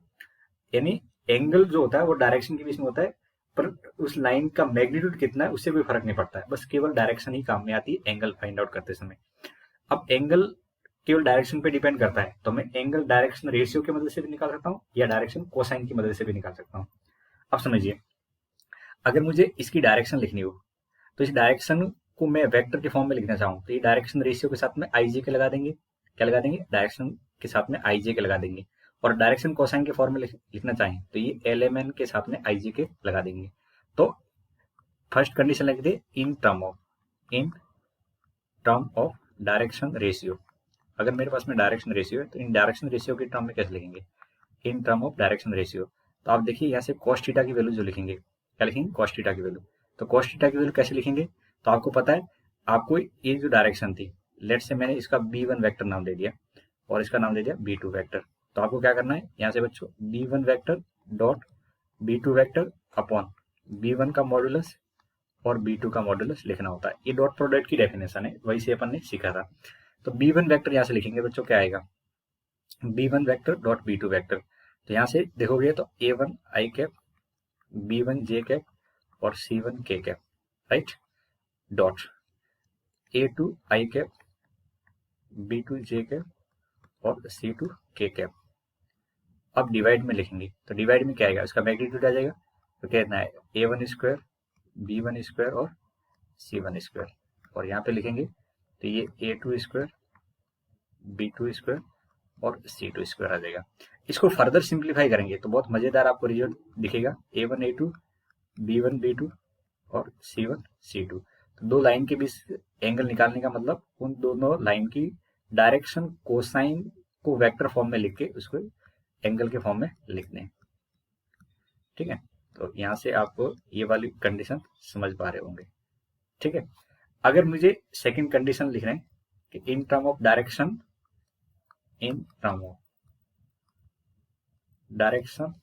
यानी एंगल जो होता है वो डायरेक्शन के बीच में होता है, पर उस लाइन का मैग्नीट्यूड कितना है उससे कोई फर्क नहीं पड़ता है, बस केवल डायरेक्शन ही काम में आती है एंगल फाइंड आउट करते समय। अब एंगल केवल डायरेक्शन पे डिपेंड करता है, तो मैं एंगल डायरेक्शन रेशियो की मदद से भी निकाल सकता हूँ या डायरेक्शन कोसाइन की मदद से भी निकाल सकता हूँ। अब समझिए, अगर मुझे इसकी डायरेक्शन लिखनी हो तो इस डायरेक्शन को मैं वेक्टर के फॉर्म में लिखना चाहूँ तो ये डायरेक्शन रेशियो के साथ में आई जे के लगा देंगे, क्या लगा देंगे, डायरेक्शन के साथ में आई जे के लगा देंगे। और डायरेक्शन कोसाइन के फॉर्म में लिखना चाहें तो ये LMN के साथ में आई जे के लगा देंगे। तो फर्स्ट कंडीशन लिख दे in term of direction ratio. अगर मेरे पास में डायरेक्शन रेशियो है तो इन डायरेक्शन रेशियो के टर्म में कैसे लिखेंगे, in term of direction ratio. तो आप देखिए यहाँ से cos थीटा की वैल्यू जो लिखेंगे, क्या लिखेंगे, cos थीटा की वैल्यू। तो cos थीटा की वैल्यू कैसे लिखेंगे, तो आपको पता है, आपको ये जो डायरेक्शन थी, लेट से मैंने इसका B1 वेक्टर नाम दे दिया और इसका नाम दे दिया B2 वेक्टर। तो आपको क्या करना है यहाँ से बच्चों, B1 vector dot B2 vector upon B1 का मॉड्यूलस और B2 का मॉड्यूलस लिखना होता है। ये डॉट प्रोडक्ट की डेफिनेशन है, वही से अपन ने सीखा था। तो B1 वेक्टर यहाँ से लिखेंगे बच्चों, क्या आएगा, B1 vector dot B2 vector. तो यहाँ से देखोगे तो A1 आई कैप, B1 जे कैप और C1 के कैप, राइट, डॉट A2 आई कैप, B2 जे कैप और C2 के कैप। अब डिवाइड में लिखेंगे तो डिवाइड में क्या आएगा, इसका मैग्नीट्यूड आ जाएगा, तो कितना है A1 स्क्वायर B1 स्क्वायर और C1 स्क्वायर, और यहाँ पे लिखेंगे तो ये A2 स्क्वायर B2 स्क्वायर और C2 स्क्वायर आ जाएगा। इसको फर्दर सिंप्लीफाई करेंगे तो बहुत मजेदार आपको रिजल्ट दिखेगा, A1 A2 B1 B2 और C1 C2। तो दो लाइन के बीच एंगल निकालने का मतलब उन दोनों लाइन की डायरेक्शन कोसाइन को वेक्टर फॉर्म में लिख के उसको एंगल के फॉर्म में लिखने हैं, ठीक है। तो यहाँ से आपको ये वाली कंडीशन समझ पा रहे होंगे, ठीक है। अगर मुझे सेकंड कंडीशन लिखना है कि इन term of direction, in term of direction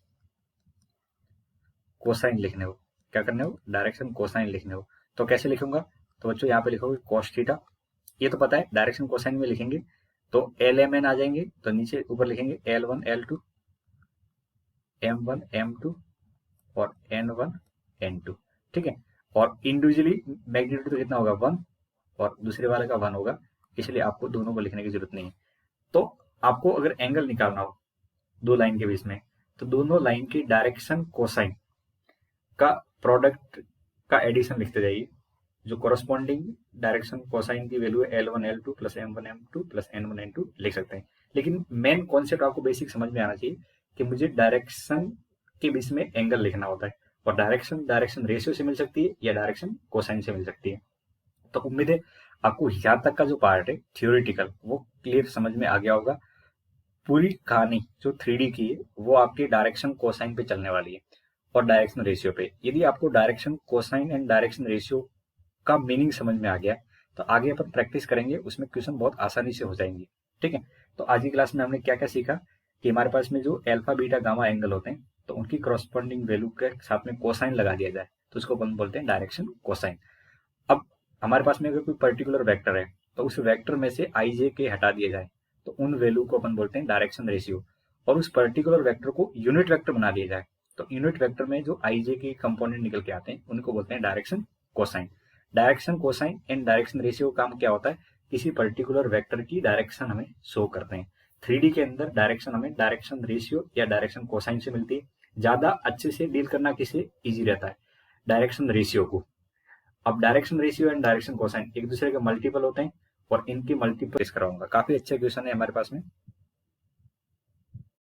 cosine लिखने हो, क्या करने हो, डायरेक्शन कोसाइन लिखने हो, तो कैसे लिखूंगा, तो बच्चों यहाँ पे लिखोगे cos थीटा, ये तो पता है डायरेक्शन कोसाइन में लिखेंगे तो LMN आ जाएंगे, तो नीचे ऊपर लिखेंगे L1 L2 M1 M2 और N1 N2, ठीक है। और इंडिविजुअली मैग्नीट्यूड तो कितना होगा 1 और दूसरे वाले का 1 होगा, इसलिए आपको दोनों को लिखने की जरूरत नहीं है। तो आपको अगर एंगल निकालना हो दो लाइन के बीच में, तो दोनों लाइन की डायरेक्शन कोसाइन का प्रोडक्ट का एडिशन लिखते जाइए। जो कोरस्पॉन्डिंग डायरेक्शन कोसाइन की वैल्यू है L1 L2 plus M1 M2 plus N1 N2 लिख सकते हैं। लेकिन मेन कॉन्सेप्ट आपको बेसिक समझ में आना चाहिए कि मुझे डायरेक्शन के बीच में एंगल लिखना होता है, और डायरेक्शन रेशियो से मिल सकती है या डायरेक्शन कोसाइन से मिल सकती है। तो उम्मीद है आपको यहाँ तक का जो पार्ट है थियोरिटिकल वो क्लियर समझ में आ गया होगा। पूरी कहानी जो 3D की है वो आपकी डायरेक्शन कोसाइन पे चलने वाली है और डायरेक्शन रेशियो पे। यदि आपको direction cosine and direction ratio का मीनिंग समझ में आ गया तो आगे अपन प्रैक्टिस करेंगे, उसमें क्वेश्चन बहुत आसानी से हो जाएंगे, ठीक है। तो आज की क्लास में हमने क्या क्या सीखा कि हमारे पास में जो अल्फा बीटा गामा एंगल होते हैं तो उनकी करस्पॉन्डिंग वैल्यू के साथ में कोसाइन लगा दिया जाए तो उसको अपन बोलते हैं डायरेक्शन कोसाइन। अब हमारे पास में अगर कोई पर्टिकुलर वेक्टर है तो उस वेक्टर में से आई जे के हटा दिया जाए तो उन वैल्यू को अपन बोलते हैं डायरेक्शन रेशियो, और उस पर्टिकुलर वेक्टर को यूनिट वेक्टर बना दिया जाए तो यूनिट वेक्टर में जो आई जे के कंपोनेंट निकल के आते हैं उनको बोलते हैं direction cosine. Direction cosine and direction ratio का काम क्या होता है, किसी पर्टिकुलर वेक्टर की डायरेक्शन हमें शो करते हैं। 3D के अंदर डायरेक्शन हमें डायरेक्शन रेशियो या डायरेक्शन कोसाइन से मिलती है। ज्यादा अच्छे से डील करना किसे इजी रहता है, डायरेक्शन रेशियो को। अब direction ratio and direction cosine एक दूसरे के मल्टीपल होते हैं और इनकी मल्टीपल कराऊंगा। काफी अच्छा क्वेश्चन है हमारे पास में,